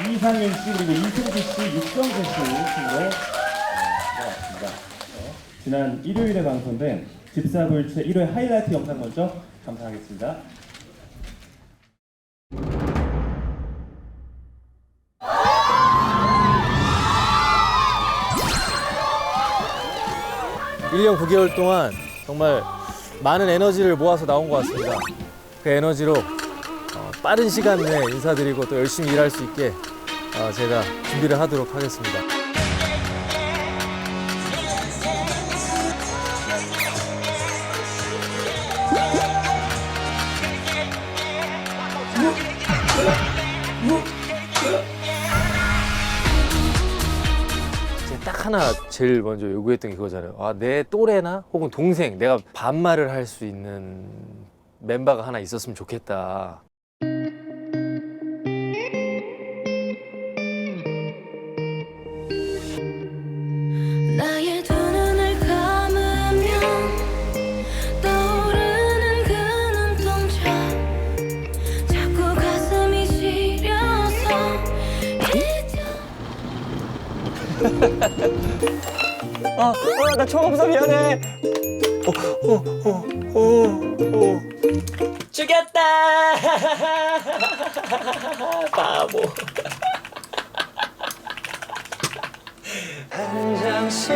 이상윤 씨 그리고 이승주 씨, 육정재 씨 순으로 들어갔습니다. 지난 일요일에 방송된 집사불체 1회 하이라이트 영상 먼저 감상하겠습니다. 일 년 9개월 동안 정말 많은 에너지를 모아서 나온 것 같습니다. 그 에너지로 빠른 시간 내에 인사드리고 또 열심히 일할 수 있게 제가 준비를 하도록 하겠습니다. 딱 하나 제일 먼저 요구했던 게 그거잖아요. 아, 내 또래나 혹은 동생, 내가 반말을 할 수 있는 멤버가 하나 있었으면 좋겠다. 나의 두 눈을 감으면 떠오르는 그 눈동자 자꾸 가슴이 시려서 나 초검사 미안해. 죽였다. 바보. 한 장씩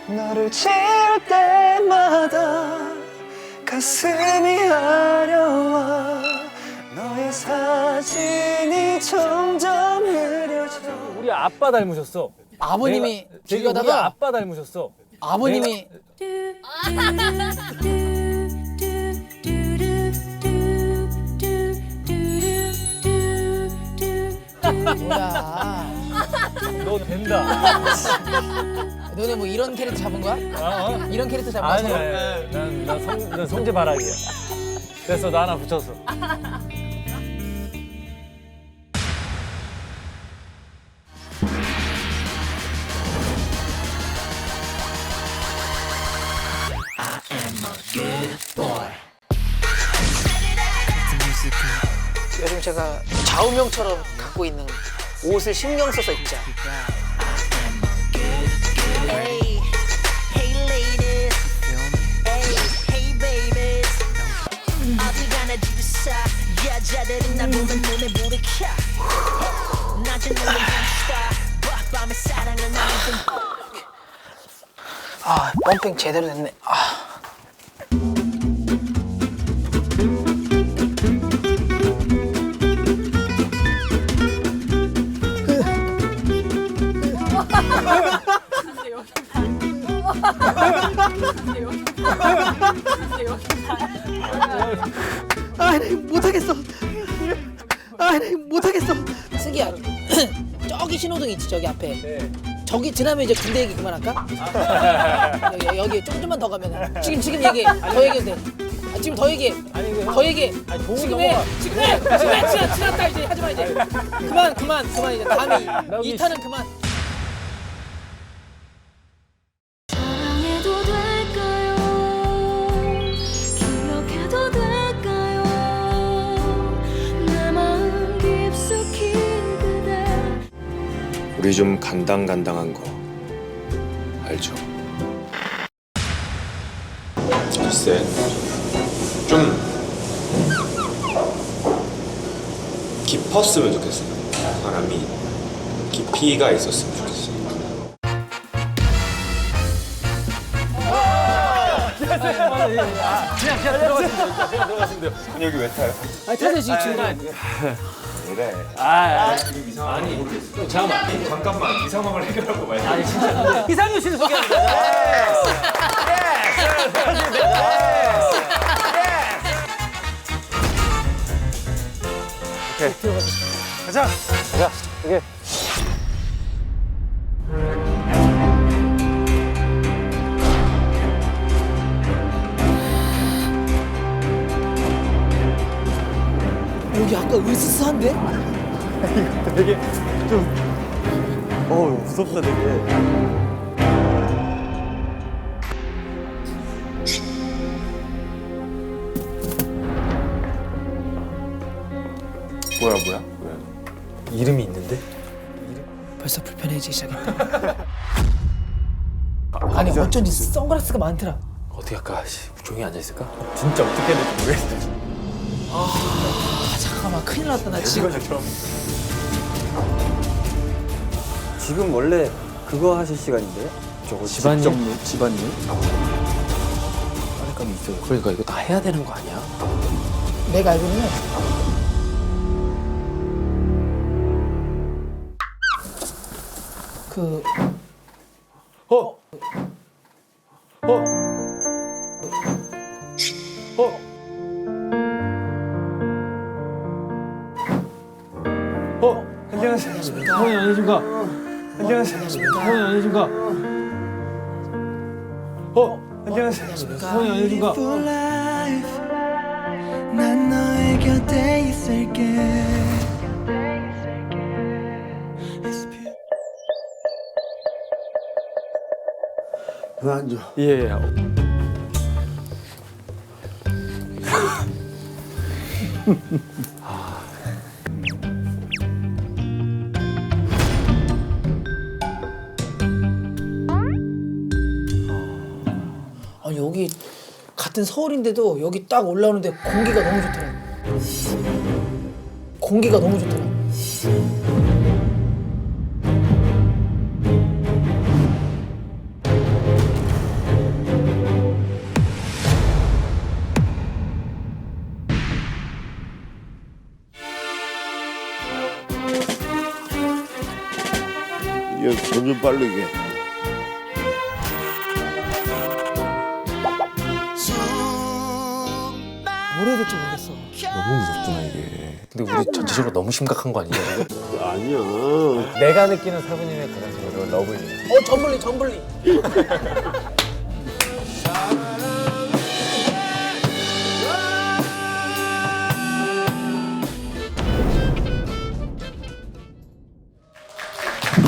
너를 지울 때마다 가슴이 아려와 너의 사진이 점점 흐려져. 우리 아빠 닮으셨어. 아버님이 길 우리 가다가 아빠 닮으셨어. 아버님이 뭐야? 너 된다. 너네 뭐 이런 캐릭터 잡은 거야? 이런 캐릭터 잡은 아니, 거야? 난 성재 바라기야. 그래서 나 하나 붙였어. 요즘 제가 좌우명처럼 갖고 있는 옷을 신경 써서 입자. Hey, hey ladies, hey, hey babies. 어디 가나 지루사 여자들은 나 보면 눈에 불이 켜. 낮은 눈은 봅시다 밤에 사랑을 나누던 아, 펌핑 제대로 됐네. 아. 아, 나 못하겠어. 아, 나 못하겠어. 승기야, 저기 신호등 있지, 저기 앞에. 저기 지나면 이제 군대 얘기 그만할까? 여기 조금만 더 가면 지금 얘기해. 더 얘기해도 돼. 아, 지금 더 얘기해. 더 얘기해. 지금 해. 지금 해. 지났다 이제 하지 마 이제. 그만 이제 다음에 2탄은 그만. 사랑해도 될까요? 기억해도 될까요? 내 마음 깊숙이 그대 우리 좀 간당간당한 거 알죠? 글쎄 좀 깊었으면 좋겠어요. 사람이 깊이가 있었으면 좋겠어요. 그냥 들어가시면 돼요. 근육이 왜 타요? 아니 타자 지금 그래. 아니, 잠깐만 이 상황을 해결하고 말이야. 아니 진짜. 이상윤 씨를 소개하는 거야. 가자. 오케이. 여기 아까 으스스한데? 되게 좀 무섭다 되게. 뭐야? 왜? 이름이 있는데? 벌써 불편해지기 시작했다. 아니 어쩐지 선글라스가 많더라. 어떻게 할까? 씨, 조용히 앉아 있을까? 진짜 어떻게 해야 될지 모르겠어. 잠깐만 큰일 났다 나 지금. 지금 원래 그거 하실 시간인데요? 저거 집안일? 집안일? 빨리감이 있어요. 그러니까 이거 다 해야 되는 거 아니야? 내가 알기로는 그 안녕하세요. 성이 아니신가? 안녕하세요. 성이 아니신가? 안녕하세요. 성이 아니신가? 난 너의 곁에 있을게. 왜 앉아? 예. 아니 여기 같은 서울인데도 여기 딱 올라오는데 공기가 너무 좋더라. 공기가 너무 좋더라. 이거 점점 빠르게. 뭘 해야 될지 모르겠어. 너무 무섭잖아 이게. 근데 우리 전체적으로 너무 심각한 거 아니냐 이거? 아니야. 내가 느끼는 사부님의 가장 저거 러블리. 점블리 점블리.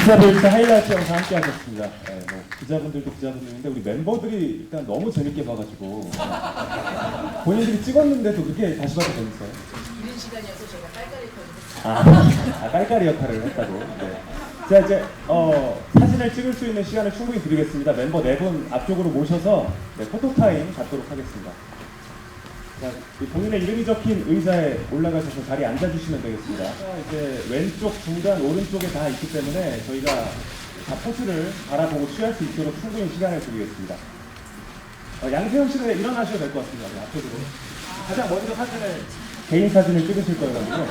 기자들과 하이라이트 영상 함께 하셨습니다. 네, 뭐 기자분들도 기자분들인데 우리 member들이 일단 너무 재밌게 봐가지고 본인들이 찍었는데도 그렇게 다시 봐도 재밌어요. 이런 시간이어서 저희가 깔깔이 터지고. 깔깔이 역할을 했다고. 네. 자 이제 사진을 찍을 수 있는 시간을 충분히 드리겠습니다. 멤버 4분 앞쪽으로 모셔서 포토타임 갖도록 하겠습니다. 자, 본인의 이름이 적힌 의자에 올라가셔서 자리에 앉아주시면 되겠습니다. 이제 왼쪽, 중간, 오른쪽에 다 있기 때문에 저희가 다 포즈를 바라보고 취할 수 있도록 충분히 시간을 드리겠습니다. 양세형 씨는 일어나셔도 될 것 같습니다. 네, 앞쪽으로. 가장 먼저 사진을, 개인 사진을 찍으실 거여가지고.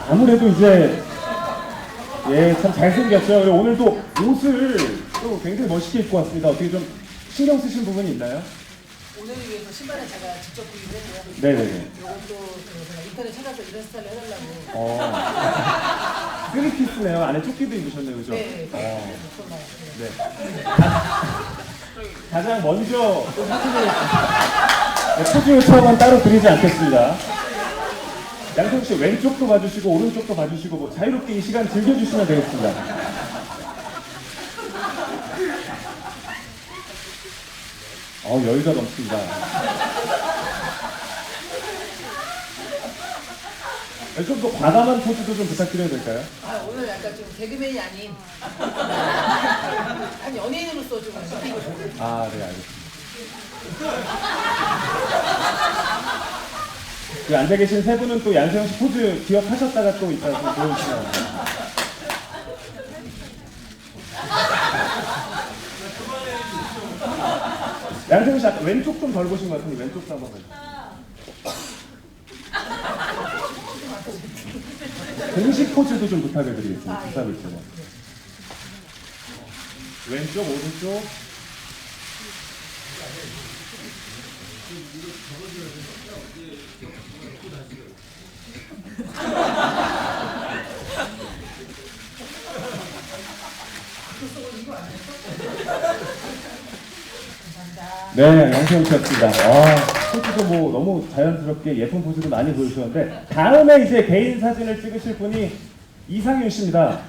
아무래도 이제 참 잘생겼어요. 그리고 오늘 또 옷을 또 굉장히 멋있게 입고 왔습니다. 어떻게 좀 신경 쓰신 부분이 있나요? 오늘을 위해서 신발을 제가 직접 구입을 했고요. 네네네. 이것도 제가 인터넷 찾아서 이런 스타일로 해달라고. 쓰리피스네요. 안에 조끼도 입으셨네요, 그죠? 네. 네. 가장 먼저 포즈 요청은 따로 드리지 않겠습니다. 양성 씨 왼쪽도 봐주시고 오른쪽도 봐주시고 뭐 자유롭게 이 시간 즐겨주시면 되겠습니다. 여유가 넘칩니다. 좀 더 과감한 포즈도 좀 부탁드려도 될까요? 오늘 약간 좀 개그맨이 아닌 한 연예인으로서 좀 느끼고 싶어요. 네, 알겠습니다. 그 앉아 계신 세 분은 또 양세형 씨 포즈 기억하셨다가 또 이따 좀 보여주시면 양세형 씨 아까 왼쪽 좀 덜 보신 것 같은데 왼쪽도 한번 봐주세요. 공식 포즈도 좀 부탁을 드리겠습니다. 기사일처럼. 왼쪽, 오른쪽. 네, 양세형 씨였습니다. 포즈도 뭐 너무 자연스럽게 예쁜 포즈도 많이 보여주셨는데 다음에 이제 개인 사진을 찍으실 분이 이상윤 씨입니다.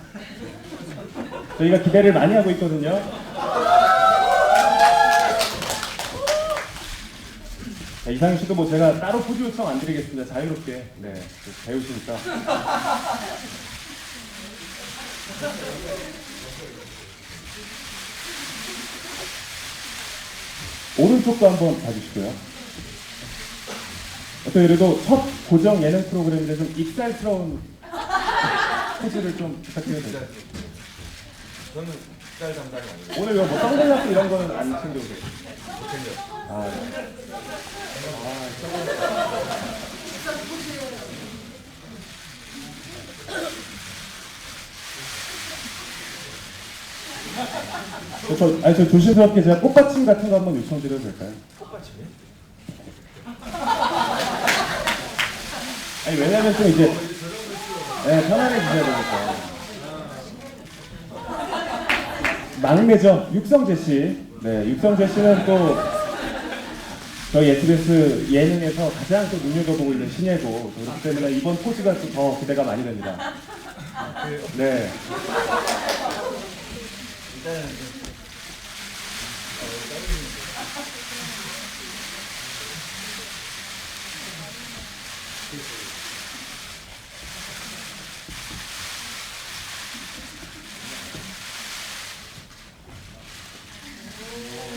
저희가 기대를 많이 하고 있거든요. 자, 이상윤 씨도 뭐 제가 따로 포즈 요청 안 드리겠습니다. 자유롭게 네, 배우시니까. 오른쪽도 한번 봐주시고요. 어떤 그래도 첫 고정 예능 프로그램인데 좀 익살스러운 포즈를 좀 부탁드려도 될까요? 저는 쌀 담당이 아니에요. 오늘 뭐 선글라스 이런 거는 안 챙겨오세요? 못 챙겨요. 아, 네. 저 조심스럽게 제가 꽃받침 같은 거 한번 요청드려도 될까요? 꽃받침이? 아니 왜냐면 좀 이제 네, 편안해 주셔야 되니까. 막내죠 육성재 씨. 네, 육성재 씨는 또 저희 SBS 예능에서 가장 또 눈여겨보고 있는 신예고 그렇기 때문에 이번 포즈가 또 더 기대가 많이 됩니다. 네.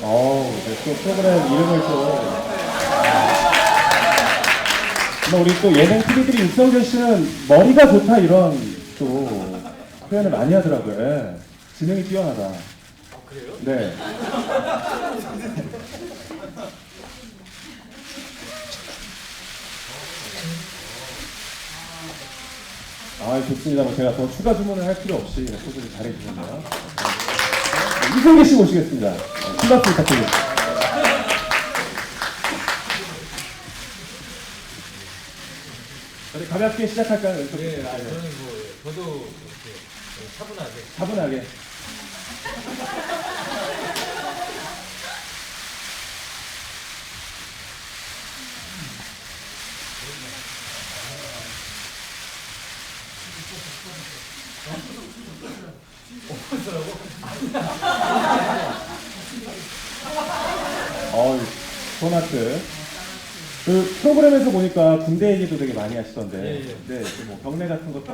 네, 또 프로그램 이름을 또 우리 또 예능 PD들이 육성재 씨는 머리가 좋다 이런 또 표현을 많이 하더라고요. 예. 지능이 뛰어나다. 아, 그래요? 네. 아, 좋습니다. 뭐 제가 더 추가 주문을 할 필요 없이 포즈를 잘해주셨네요. 네. 이성재 씨 모시겠습니다. 큰 박수 부탁드립니다. 우리 가볍게 시작할까요? 네, 저는 저도 이렇게 차분하게. 차분하게. 소나트. 그 프로그램에서 보니까 군대 얘기도 되게 많이 하시던데, 네, 뭐 경례 같은 것도.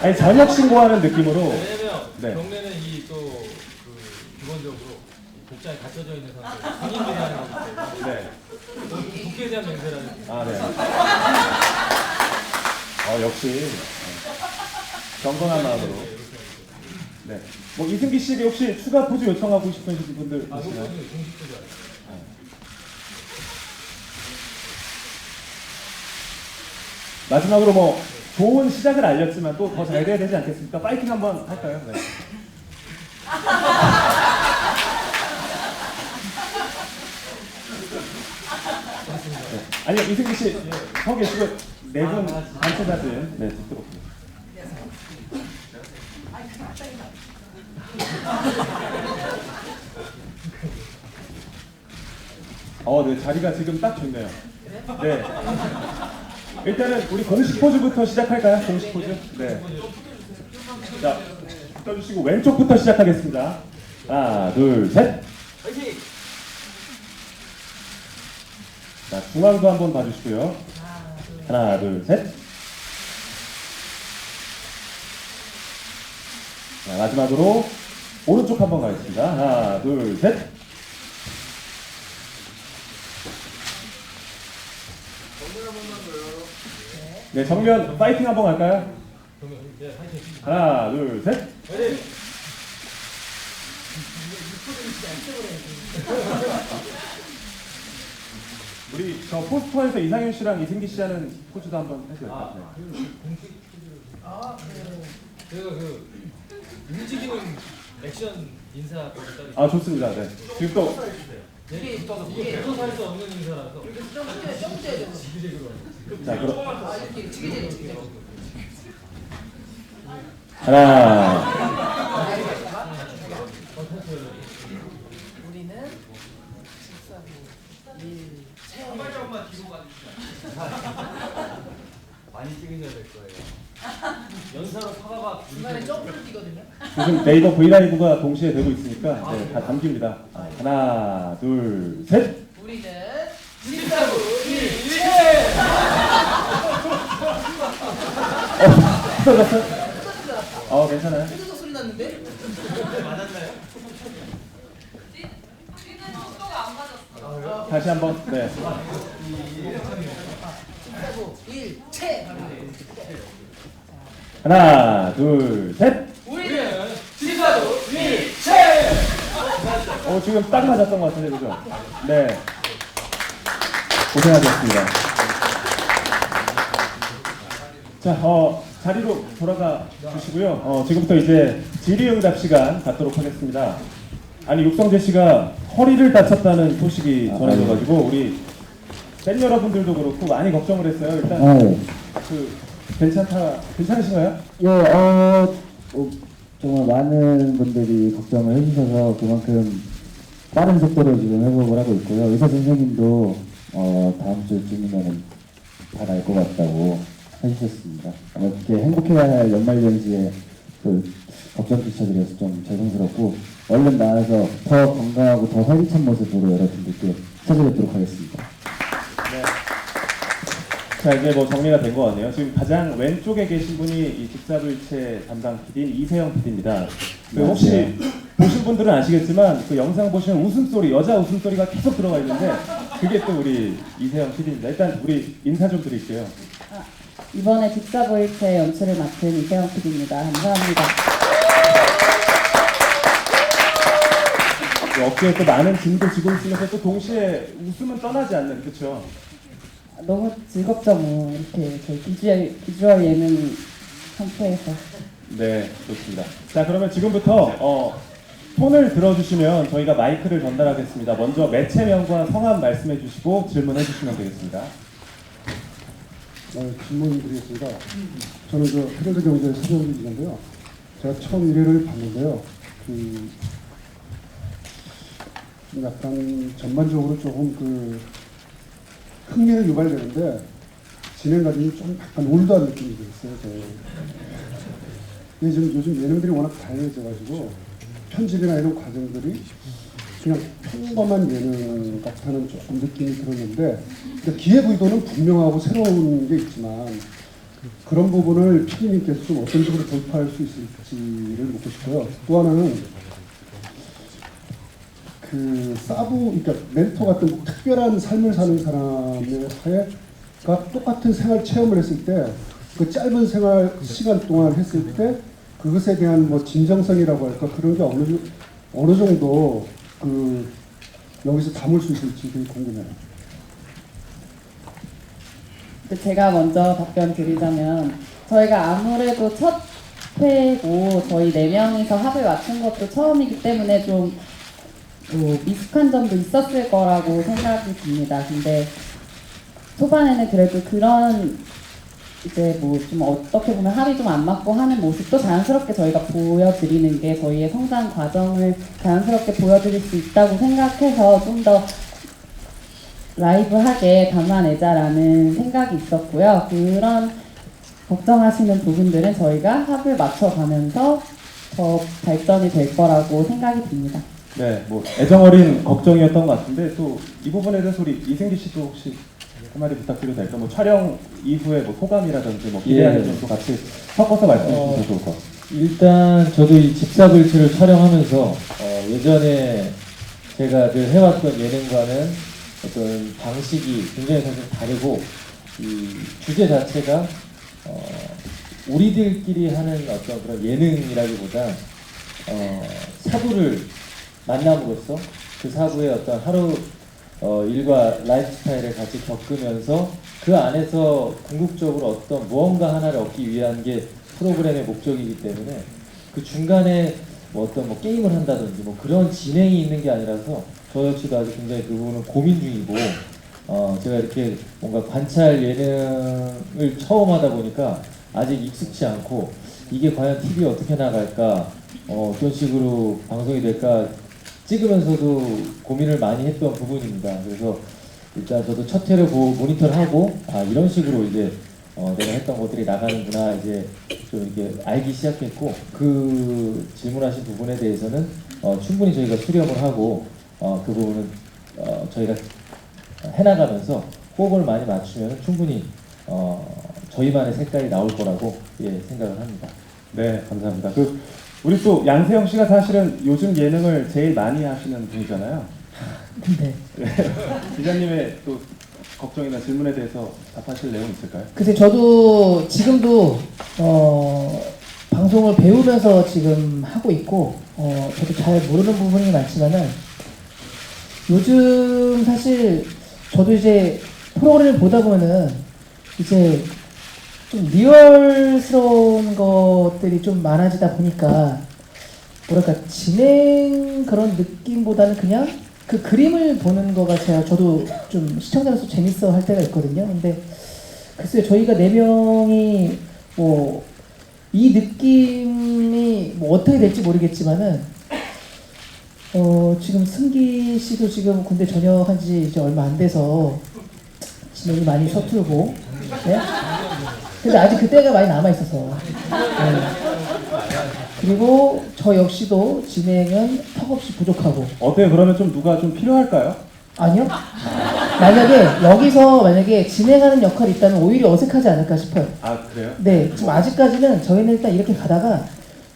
아니 전역 신고하는 느낌으로. 왜냐면 네. 경례는 기본적으로 복장에 갖춰져 있는 상태, 군인들이 하는 거기 때문에 네. 국회에 대한 맹세라는. 아, 네. 역시 경건한 마음으로. 네. 뭐 이승기 씨에게 혹시 추가 포즈 요청하고 싶으신 분들 계시나요? 마지막으로 뭐 좋은 시작을 알렸지만 또 더 잘 돼야 되지 않겠습니까? 파이팅 한번 할까요? 네. 네. 아니요, 이승기 씨 서 계시고 네 분 단체 사진 네, 찍도록 하겠습니다. 네, 자리가 지금 딱 좋네요. 네. 일단은 우리 공식 포즈부터 시작할까요? 공식 포즈? 네. 자, 떠주시고 왼쪽부터 시작하겠습니다. 하나, 둘, 셋. 화이팅! 자, 중앙도 한번 봐주시고요. 하나, 둘, 셋. 자, 마지막으로 오른쪽 한번 가겠습니다. 하나, 둘, 셋. 네, 정면 파이팅 한번 갈까요? 하나, 둘, 셋. 우리 저 포스터에서 이상윤 씨랑 이승기 씨 하는 포즈도 한번 해줘요. 제가 움직이는 액션 인사 따로. 좋습니다. 네. 지금 또 이게 붙어서 할 수 없는 인사라서. 자, 그럼 하나. 우리는 많이 찍으셔야 될 거예요. 연사로 파가박 중간에 점프를 뛰거든요. 지금 네이버 브이라이브가 동시에 되고 있으니까 네, 다 담깁니다. 하나, 둘, 셋. 우리는 집사부 일체. 흩어졌어요? 괜찮아요. 뚜두둑 소리 났는데? 다시 한번. 네. 집사부 일체. 하나, 둘, 셋. 우리는 집사부 일체. 지금 딱 맞았던 것 같은데, 그죠? 네. 고생하셨습니다. 자, 자리로 돌아가 주시고요. 지금부터 이제 질의응답 시간 갖도록 하겠습니다. 아니, 육성재 씨가 허리를 다쳤다는 소식이 전해져가지고, 우리 팬 여러분들도 그렇고 많이 걱정을 했어요. 일단, 괜찮으신가요? 정말 많은 분들이 걱정을 해주셔서 그만큼 빠른 속도로 지금 회복을 하고 있고요. 의사 선생님도 다음 주쯤이면 다 날 것 같다고 해주셨습니다. 이렇게 행복해야 할 연말연시에 그 걱정 끼쳐드려서 좀 죄송스럽고 얼른 나와서 더 건강하고 더 활기찬 모습으로 여러분들께 찾아뵙도록 하겠습니다. 네. 자, 이제 뭐 정리가 된 것 같네요. 지금 가장 왼쪽에 계신 분이 이 직사불체 담당 PD인 이세영 PD입니다. 혹시 보신 분들은 아시겠지만 그 영상 보시면 웃음소리, 여자 웃음소리가 계속 들어가 있는데 그게 또 우리 이세영 PD입니다. 일단 우리 인사 좀 드릴게요. 이번에 직사부일체 연출을 맡은 이세영 PD입니다. 감사합니다. 어깨에 또 많은 짐도 지고 있으면서 또 동시에 웃음은 떠나지 않는, 그렇죠? 너무 즐겁죠, 뭐 이렇게 저희 비주얼 예능 상태에서. 네, 좋습니다. 자, 그러면 지금부터 폰을 들어주시면 저희가 마이크를 전달하겠습니다. 먼저 매체명과 성함 말씀해 주시고 질문해 주시면 되겠습니다. 질문 드리겠습니다. 저는 헤럴드경제 서정기 기자인데요. 제가 처음 1회를 봤는데요. 약간 전반적으로 조금 흥미를 유발되는데 진행 과정이 좀 약간 올드한 느낌이 들었어요. 요즘 예능들이 워낙 다양해져가지고 편집이나 이런 과정들이 그냥 평범한 예능 같다는 조금 느낌이 들었는데 기획 의도는 분명하고 새로운 게 있지만 그런 부분을 PD님께서 좀 어떤 식으로 돌파할 수 있을지를 묻고 싶고요. 또 하나는 그러니까 멘토 같은 특별한 삶을 사는 사람의 하에가 똑같은 생활 체험을 했을 때 그 짧은 생활 시간 동안 했을 때 그것에 대한 뭐 진정성이라고 할까 그런 게 어느 정도 여기서 담을 수 있을지 되게 궁금해요. 제가 먼저 답변 드리자면 저희가 아무래도 첫 회고 저희 4명이서 합을 맞춘 것도 처음이기 때문에 좀 미숙한 점도 있었을 거라고 생각이 듭니다. 근데 초반에는 그래도 그런 이제 뭐 좀 어떻게 보면 합이 좀 안 맞고 하는 모습도 자연스럽게 저희가 보여드리는 게 저희의 성장 과정을 자연스럽게 보여드릴 수 있다고 생각해서 좀 더 라이브하게 담아내자라는 생각이 있었고요. 그런 걱정하시는 부분들은 저희가 합을 맞춰가면서 더 발전이 될 거라고 생각이 듭니다. 네, 뭐 애정어린 걱정이었던 것 같은데 또 이 부분에 대해서 우리 이승기 씨도 혹시 한마디 부탁드려도 될까? 뭐 촬영 이후에 뭐 소감이라든지 뭐 기대하는 점도 같이 섞어서 말씀해 주셔도 좋을 것 같습니다. 일단 저도 이 집사불치를 촬영하면서 예전에 제가 늘 해왔던 예능과는 어떤 방식이 굉장히 사실 다르고 이 주제 자체가 우리들끼리 하는 어떤 그런 예능이라기보다 사부를 만남으로써 그 사부의 어떤 하루 일과 라이프 스타일을 같이 겪으면서 그 안에서 궁극적으로 어떤 무언가 하나를 얻기 위한 게 프로그램의 목적이기 때문에 그 중간에 뭐 어떤 뭐 게임을 한다든지 뭐 그런 진행이 있는 게 아니라서 저 역시도 아직 굉장히 그 부분은 고민 중이고 제가 이렇게 뭔가 관찰 예능을 처음 하다 보니까 아직 익숙치 않고 이게 과연 TV에 어떻게 나갈까 어떤 식으로 방송이 될까 찍으면서도 고민을 많이 했던 부분입니다. 그래서 일단 저도 첫 회를 모니터를 하고 이런 식으로 이제 내가 했던 것들이 나가는구나 이제 좀 이렇게 알기 시작했고 그 질문하신 부분에 대해서는 충분히 저희가 수렴을 하고 그 부분은 저희가 해나가면서 호흡을 많이 맞추면 충분히 저희만의 색깔이 나올 거라고 생각을 합니다. 네, 감사합니다. 우리 또 양세형 씨가 사실은 요즘 예능을 제일 많이 하시는 분이잖아요. 네. 기자님의 또 걱정이나 질문에 대해서 답하실 내용 있을까요? 글쎄 저도 지금도 방송을 배우면서 지금 하고 있고 저도 잘 모르는 부분이 많지만은 요즘 사실 저도 이제 프로그램을 보다 보면은 이제 좀 리얼스러운 것들이 좀 많아지다 보니까 뭐랄까 진행 그런 느낌보다는 그냥 그 그림을 보는 거가 저도 좀 시청자로서 재밌어 할 때가 있거든요. 근데 글쎄요, 저희가 4명이 뭐 이 느낌이 뭐 어떻게 될지 모르겠지만은 지금 승기 씨도 지금 군대 전역한 지 이제 얼마 안 돼서 진행이 많이 서툴고, 네? 근데 아직 그때가 많이 남아 있어서. 네. 그리고 저 역시도 진행은 턱없이 부족하고. 어때요? 그러면 좀 누가 좀 필요할까요? 아니요. 만약에 진행하는 역할이 있다면 오히려 어색하지 않을까 싶어요. 아, 그래요? 네, 지금 아직까지는 저희는 일단 이렇게 가다가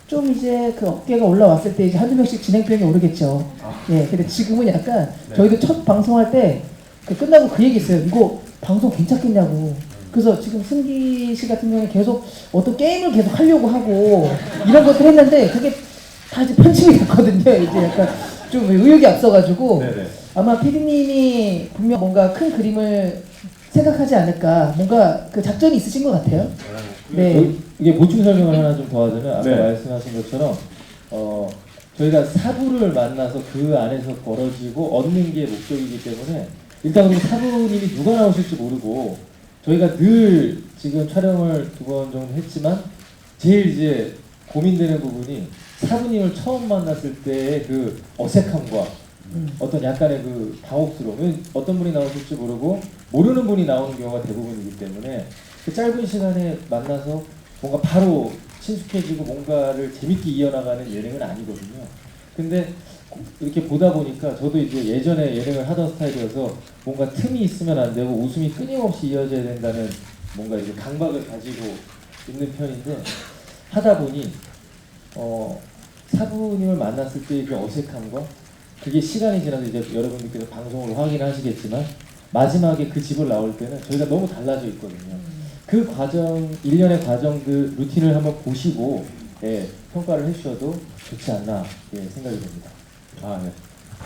좀 이제 그 어깨가 올라왔을 때 이제 한두 명씩 진행병이 오르겠죠. 예, 근데 지금은 약간 저희도 첫 방송할 때 끝나고 그 얘기 했어요. 이거 방송 괜찮겠냐고. 그래서 지금 승기 씨 같은 경우는 계속 어떤 게임을 계속 하려고 하고 이런 것들 했는데 그게 다 이제 편집이 됐거든요. 이제 약간 좀 의욕이 앞서가지고 네네. 아마 PD님이 분명 뭔가 큰 그림을 생각하지 않을까, 뭔가 그 작전이 있으신 것 같아요. 네. 이게 보충 설명을 하나 좀 더 하자면 아까 네. 말씀하신 것처럼 저희가 사부를 만나서 그 안에서 벌어지고 얻는 게 목적이기 때문에 일단 우리 사부님이 누가 나오실지 모르고 저희가 늘 지금 촬영을 2번 정도 했지만 제일 이제 고민되는 부분이 사부님을 처음 만났을 때의 그 어색함과 어떤 약간의 그 당혹스러움, 어떤 분이 나오실지 모르고 모르는 분이 나오는 경우가 대부분이기 때문에 그 짧은 시간에 만나서 뭔가 바로 친숙해지고 뭔가를 재밌게 이어나가는 예능은 아니거든요. 근데 이렇게 보다 보니까 저도 이제 예전에 예능을 하던 스타일이어서 뭔가 틈이 있으면 안 되고 웃음이 끊임없이 이어져야 된다는 뭔가 이제 강박을 가지고 있는 편인데 하다 보니 사부님을 만났을 때의 그 어색함과 그게 시간이 지나서 이제 여러분들께서 방송으로 확인하시겠지만 마지막에 그 집을 나올 때는 저희가 너무 달라져 있거든요. 그 과정, 일련의 과정들, 루틴을 한번 보시고 평가를 해주셔도 좋지 않나 생각이 듭니다. 아, 네.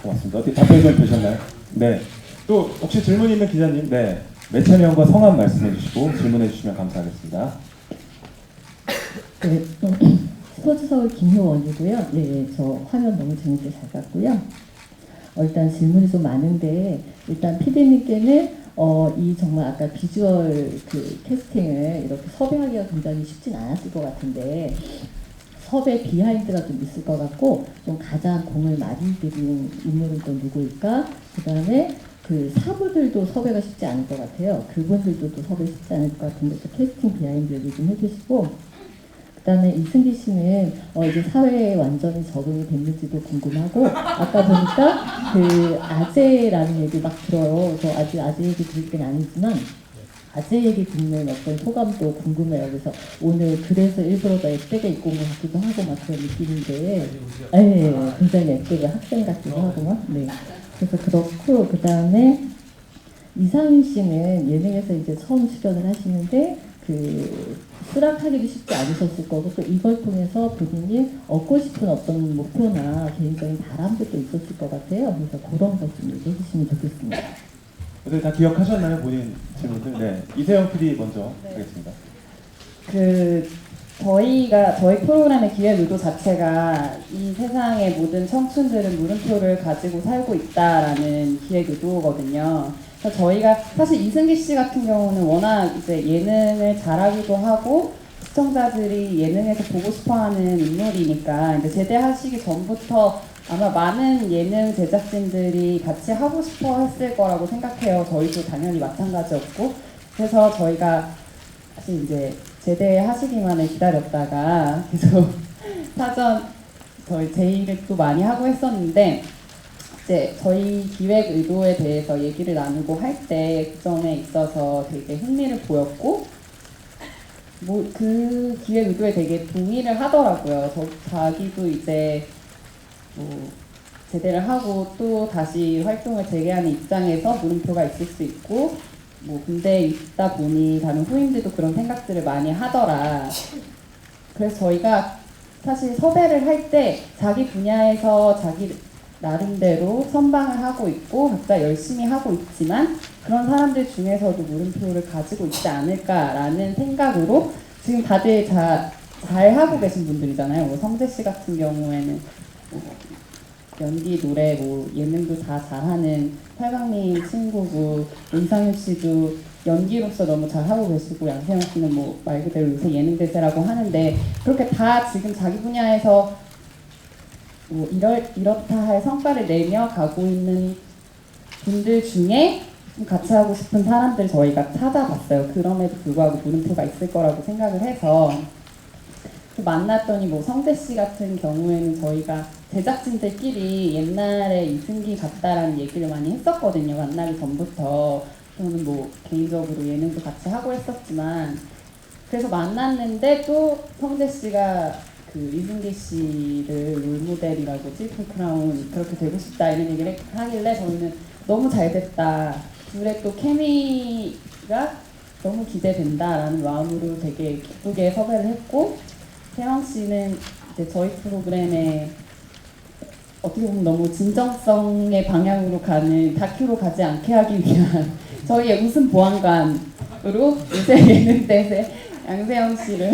고맙습니다. 어떻게 답변 좀 되셨나요? 네. 또 혹시 질문 있는 기자님, 네. 매체명과 성함 말씀해 주시고 질문해 주시면 감사하겠습니다. 네, 스포츠서울 김효원이고요. 네, 저 화면 너무 재밌게 잘 봤고요. 일단 질문이 좀 많은데 일단 PD님께는 이 정말 아까 비주얼 그 캐스팅을 이렇게 섭외하기가 굉장히 쉽진 않았을 것 같은데 섭외 비하인드가 좀 있을 것 같고 좀 가장 공을 많이 들인 인물은 또 누구일까? 그 다음에 그 사부들도 섭외가 쉽지 않을 것 같아요. 그분들도 또 섭외 쉽지 않을 것 같은데 또 캐스팅 비하인드 얘기 좀 해주시고 그다음에 이승기 씨는 이제 사회에 완전히 적응이 됐는지도 궁금하고 아까 보니까 그 아재라는 얘기 막 들어요. 저 아직 아재 얘기 들을 땐 아니지만 아재 얘기 듣는 어떤 소감도 궁금해요. 그래서 오늘 그래서 일부러 더 예쁘게 입고 온 것 같기도 하고 막 그런 느낌인데 네, 굉장히 예쁘게 학생 같기도 하고 막 네. 그래서 그렇고 그다음에 이상윤 씨는 예능에서 이제 처음 출연을 하시는데 그 수락하기도 쉽지 않으셨을 거고 또 이걸 통해서 본인이 얻고 싶은 어떤 목표나 개인적인 바람도 또 있었을 것 같아요. 그래서 그런 것 좀 얘기해 주시면 좋겠습니다. 다들 다 기억하셨나요? 본인 질문들? 네. 이세영 PD 먼저 하겠습니다. 저희 프로그램의 기획 의도 자체가 이 세상의 모든 청춘들은 물음표를 가지고 살고 있다라는 기획 의도거든요. 그래서 저희가 사실 이승기 씨 같은 경우는 워낙 이제 예능을 잘하기도 하고 시청자들이 예능에서 보고 싶어하는 인물이니까 이제 제대하시기 전부터 아마 많은 예능 제작진들이 같이 하고 싶어 했을 거라고 생각해요. 저희도 당연히 마찬가지였고 그래서 저희가 사실 이제 제대하시기만을 기다렸다가 계속 사전 저희 제의를 또 많이 하고 했었는데 이제 저희 기획 의도에 대해서 얘기를 나누고 할 때 그 점에 있어서 되게 흥미를 보였고 뭐 그 기획 의도에 되게 동의를 하더라고요. 자기도 이제 뭐 제대를 하고 또 다시 활동을 재개하는 입장에서 물음표가 있을 수 있고 뭐 군대에 있다 보니 다른 후임들도 그런 생각들을 많이 하더라. 그래서 저희가 사실 섭외를 할 때 자기 분야에서 자기 나름대로 선방을 하고 있고 각자 열심히 하고 있지만 그런 사람들 중에서도 물음표를 가지고 있지 않을까라는 생각으로 지금 다들 잘 하고 계신 분들이잖아요. 뭐 성재 씨 같은 경우에는 뭐 연기, 노래, 뭐 예능도 다 잘하는 팔방미 친구고 이상윤 씨도 연기로서 너무 잘하고 계시고 양세형 씨는 뭐 말 그대로 요새 예능 대세라고 하는데 그렇게 다 지금 자기 분야에서 뭐 이렇다 할 성과를 내며 가고 있는 분들 중에 좀 같이 하고 싶은 사람들 저희가 찾아봤어요. 그럼에도 불구하고 물음표가 있을 거라고 생각을 해서 만났더니 뭐 성재 씨 같은 경우에는 저희가 제작진들끼리 옛날에 이승기 같다라는 얘기를 많이 했었거든요. 만나기 전부터. 저는 뭐 개인적으로 예능도 같이 하고 했었지만 그래서 만났는데 또 성재 씨가 그 이승기 씨를 롤모델이라고 트리플 크라운 그렇게 되고 싶다 이런 얘기를 하길래 저희는 너무 잘 됐다. 둘의 또 케미가 너무 기대된다라는 마음으로 되게 기쁘게 섭외를 했고 세영 씨는 이제 저희 프로그램에 어떻게 보면 너무 진정성의 방향으로 가는 다큐로 가지 않게 하기 위한 저희의 웃음 보안관으로 요새 예능 대세 양세형 씨를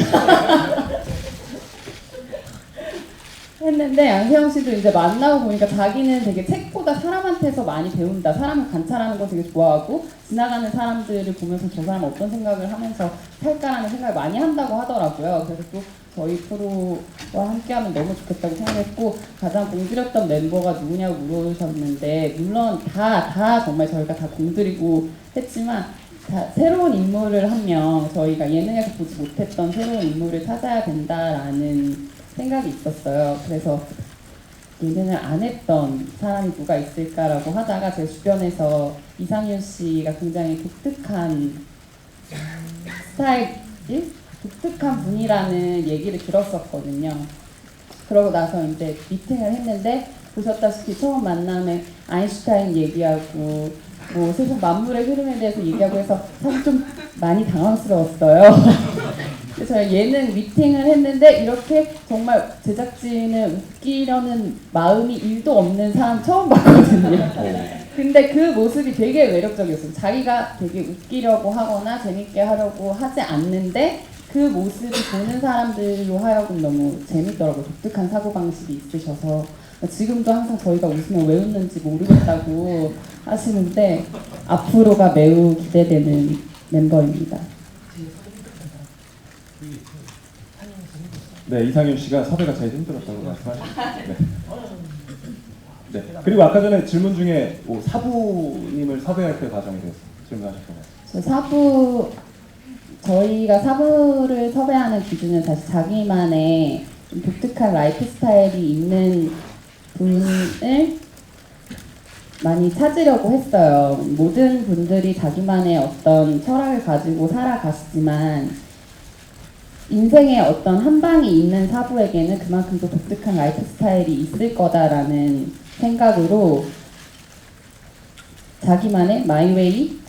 했는데 양세형 씨도 이제 만나고 보니까 자기는 되게 책보다 사람한테서 많이 배운다. 사람을 관찰하는 거 되게 좋아하고 지나가는 사람들을 보면서 저 사람 어떤 생각을 하면서 살까라는 생각을 많이 한다고 하더라고요. 그래서 또 저희 프로와 함께하면 너무 좋겠다고 생각했고 가장 공들였던 멤버가 누구냐고 물으셨는데 물론 다 정말 저희가 다 공들이고 했지만 다 새로운 인물을 한 명 저희가 예능에서 보지 못했던 새로운 인물을 찾아야 된다라는 생각이 있었어요. 그래서 예능을 안 했던 사람이 누가 있을까라고 하다가 제 주변에서 이상윤 씨가 굉장히 독특한 스타일, 독특한 분이라는 얘기를 들었었거든요. 그러고 나서 이제 미팅을 했는데 보셨다시피 처음 만남에 아인슈타인 얘기하고 뭐 세상 만물의 흐름에 대해서 얘기하고 해서 사실 좀 많이 당황스러웠어요. 그래서 예능 미팅을 했는데 이렇게 정말 제작진을 웃기려는 마음이 1도 없는 사람 처음 봤거든요. 근데 그 모습이 되게 매력적이었어요. 자기가 되게 웃기려고 하거나 재밌게 하려고 하지 않는데 그 모습이 보는 사람들로 하여금 너무 재밌더라고요. 독특한 사고방식이 있으셔서 지금도 항상 저희가 웃으면 왜 웃는지 모르겠다고 하시는데 앞으로가 매우 기대되는 멤버입니다. 네, 이상윤 씨가 섭외가 제일 힘들었다고 말씀하셨습니다. 네. 그리고 아까 전에 질문 중에 사부님을 섭외할 때 과정에 대해서 질문하셨던 것 같아요. 저희가 사부를 섭외하는 기준은 사실 자기만의 좀 독특한 라이프 스타일이 있는 분을 많이 찾으려고 했어요. 모든 분들이 자기만의 어떤 철학을 가지고 살아가시지만 인생에 어떤 한 방이 있는 사부에게는 그만큼 또 독특한 라이프 스타일이 있을 거다라는 생각으로 자기만의 마이웨이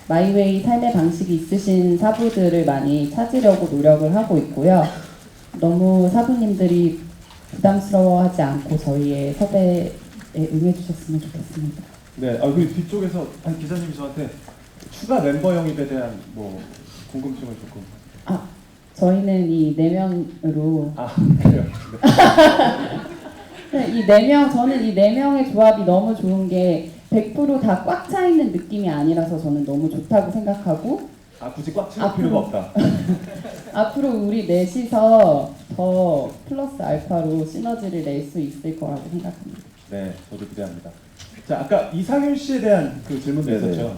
삶의 방식이 있으신 사부들을 많이 찾으려고 노력을 하고 있고요. 너무 사부님들이 부담스러워하지 않고 저희의 섭외에 응해주셨으면 좋겠습니다. 네, 그리고 뒤쪽에서 한 기자님이 저한테 추가 member 영입에 대한 뭐 궁금증을 조금. 저희는 이 4명으로. 그래요? 네. 이 4명, 저는 이 4명의 조합이 너무 좋은 게 100% 다 꽉 차 있는 느낌이 아니라서 저는 너무 좋다고 생각하고. 굳이 꽉 채울 필요가 없다. 앞으로 우리 넷이서 더 플러스 알파로 시너지를 낼 수 있을 거라고 생각합니다. 네, 저도 기대합니다. 자, 아까 이상윤 씨에 대한 그 질문도 있었죠.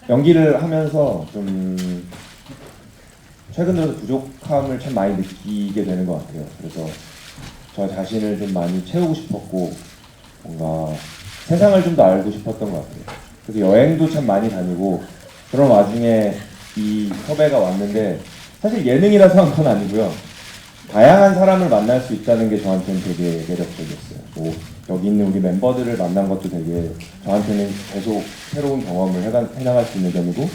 연기를 하면서 좀 최근 들어서 부족함을 참 많이 느끼게 되는 것 같아요. 그래서 저 자신을 좀 많이 채우고 싶었고 뭔가 세상을 좀 더 알고 싶었던 것 같아요. 그래서 여행도 참 많이 다니고 그런 와중에 이 섭외가 왔는데 사실 예능이라서 한 건 아니고요. 다양한 사람을 만날 수 있다는 게 저한테는 되게 매력적이었어요. 뭐 여기 있는 우리 멤버들을 만난 것도 되게 저한테는 계속 새로운 경험을 해나갈 수 있는 점이고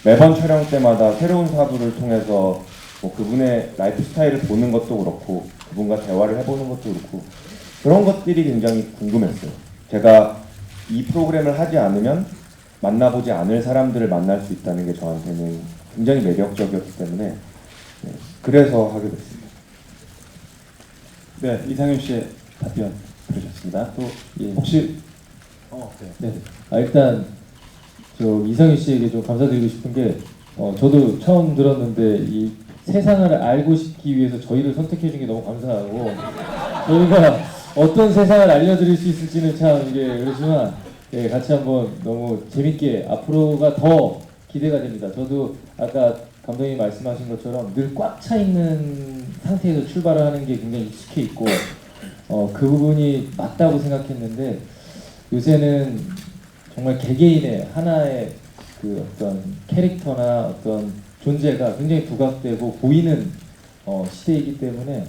매번 촬영 때마다 새로운 사부를 통해서 뭐 그분의 라이프 스타일을 보는 것도 그렇고 그분과 대화를 해보는 것도 그렇고 그런 것들이 굉장히 궁금했어요. 제가 이 프로그램을 하지 않으면 만나보지 않을 사람들을 만날 수 있다는 게 저한테는 굉장히 매력적이었기 때문에 네, 그래서 하게 됐습니다. 네, 이상윤 씨의 답변 들으셨습니다. 또 예. 혹시 네. 일단 저 이상윤 씨에게 좀 감사드리고 싶은 게 저도 처음 들었는데 이 세상을 알고 싶기 위해서 저희를 선택해 준 게 너무 감사하고 저희가 어떤 세상을 알려드릴 수 있을지는 참 이게 그렇지만 예, 같이 한번 너무 재밌게 앞으로가 더 기대가 됩니다. 저도 아까 감독님이 말씀하신 것처럼 늘 꽉 차 있는 상태에서 출발을 하는 게 굉장히 익숙해 있고 그 부분이 맞다고 생각했는데 요새는 정말 개개인의 하나의 그 어떤 캐릭터나 어떤 존재가 굉장히 부각되고 보이는 시대이기 때문에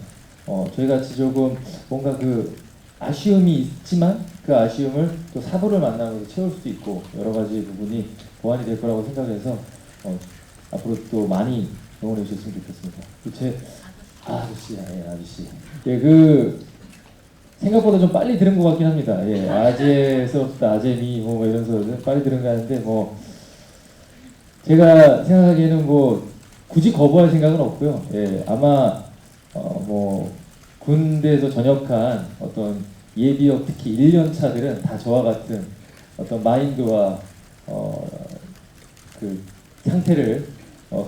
저희 같이 조금 뭔가 그 아쉬움이 있지만 그 아쉬움을 또 사부를 만나면서 채울 수도 있고 여러 가지 부분이 보완이 될 거라고 생각해서 앞으로 또 많이 응원해 주셨으면 좋겠습니다. 제 아저씨, 예, 아저씨. 예, 그 생각보다 좀 빨리 들은 것 같긴 합니다. 예, 아재스럽다, 아재미 뭐 이러면서 빨리 들은 거 하는데 뭐 제가 생각하기에는 뭐 굳이 거부할 생각은 없고요. 예, 아마 뭐 군대에서 전역한 어떤 예비역 특히 1년 차들은 다 저와 같은 어떤 마인드와 그 상태를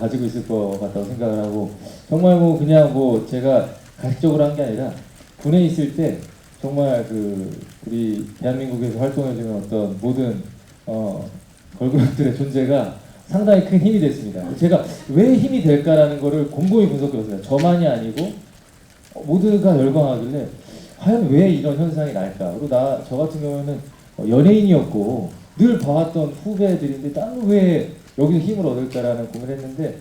가지고 있을 것 같다고 생각을 하고 정말 뭐 그냥 뭐 제가 가식적으로 한 게 아니라 군에 있을 때 정말 그 우리 대한민국에서 활동해주는 어떤 모든 걸그룹들의 존재가 상당히 큰 힘이 됐습니다. 제가 왜 힘이 될까라는 거를 곰곰이 분석해봤습니다. 저만이 아니고 모두가 열광하길래 과연 왜 이런 현상이 날까? 그리고 저 같은 경우는 연예인이었고 늘 봐왔던 후배들인데 나는 왜 여기서 힘을 얻을까라는 고민을 했는데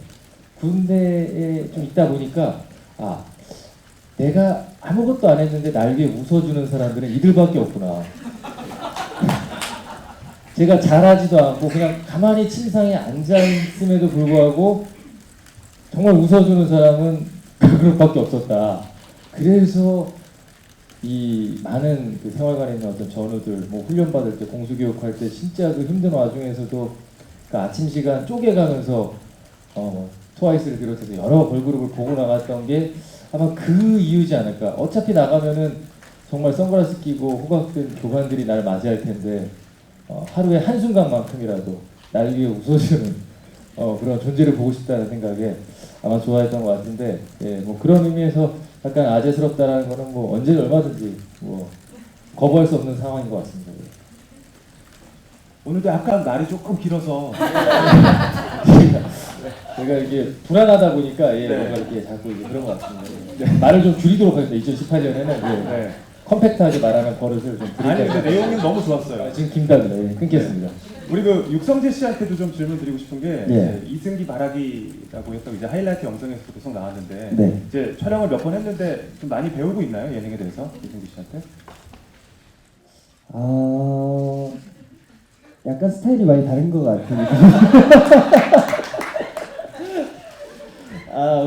군대에 좀 있다 보니까 내가 아무것도 안 했는데 날 위해 웃어주는 사람들은 이들밖에 없구나. 제가 잘하지도 않고 그냥 가만히 침상에 앉아있음에도 불구하고 정말 웃어주는 사람은 그 그룹밖에 없었다. 그래서 이 많은 그 생활관에 있는 어떤 전우들, 뭐 훈련받을 때, 공수교육할 때 진짜 그 힘든 와중에서도 그 아침 시간 쪼개가면서 트와이스를 비롯해서 여러 걸그룹을 보고 나갔던 게 아마 그 이유지 않을까. 어차피 나가면은 정말 선글라스 끼고 호각된 교관들이 날 맞이할 텐데 하루에 한순간만큼이라도 날 위해 웃어주는 그런 존재를 보고 싶다는 생각에 아마 좋아했던 것 같은데 예, 뭐 그런 의미에서 약간 아재스럽다라는 거는 뭐 언제 얼마든지 뭐 거부할 수 없는 상황인 것 같습니다. 예. 오늘도 약간 말이 조금 길어서 제가 이게 불안하다 보니까 예, 네. 뭔가 이렇게 자꾸 이제 그런 것 같습니다. 예. 말을 좀 줄이도록 하겠습니다. 2018년에는 예. 컴팩트하게 말하는 버릇을 좀 아니 드릴까요? 근데 내용은 너무 좋았어요. 지금 김답니다. 예, 끊겠습니다. 우리 그 육성재 씨한테도 좀 질문 드리고 싶은 게 네. 이제 이승기 바라기라고 했던 이제 하이라이트 영상에서도 계속 나왔는데 네. 이제 촬영을 몇 번 했는데 좀 많이 배우고 있나요 예능에 대해서 이승기 씨한테? 약간 스타일이 많이 다른 것 같아요.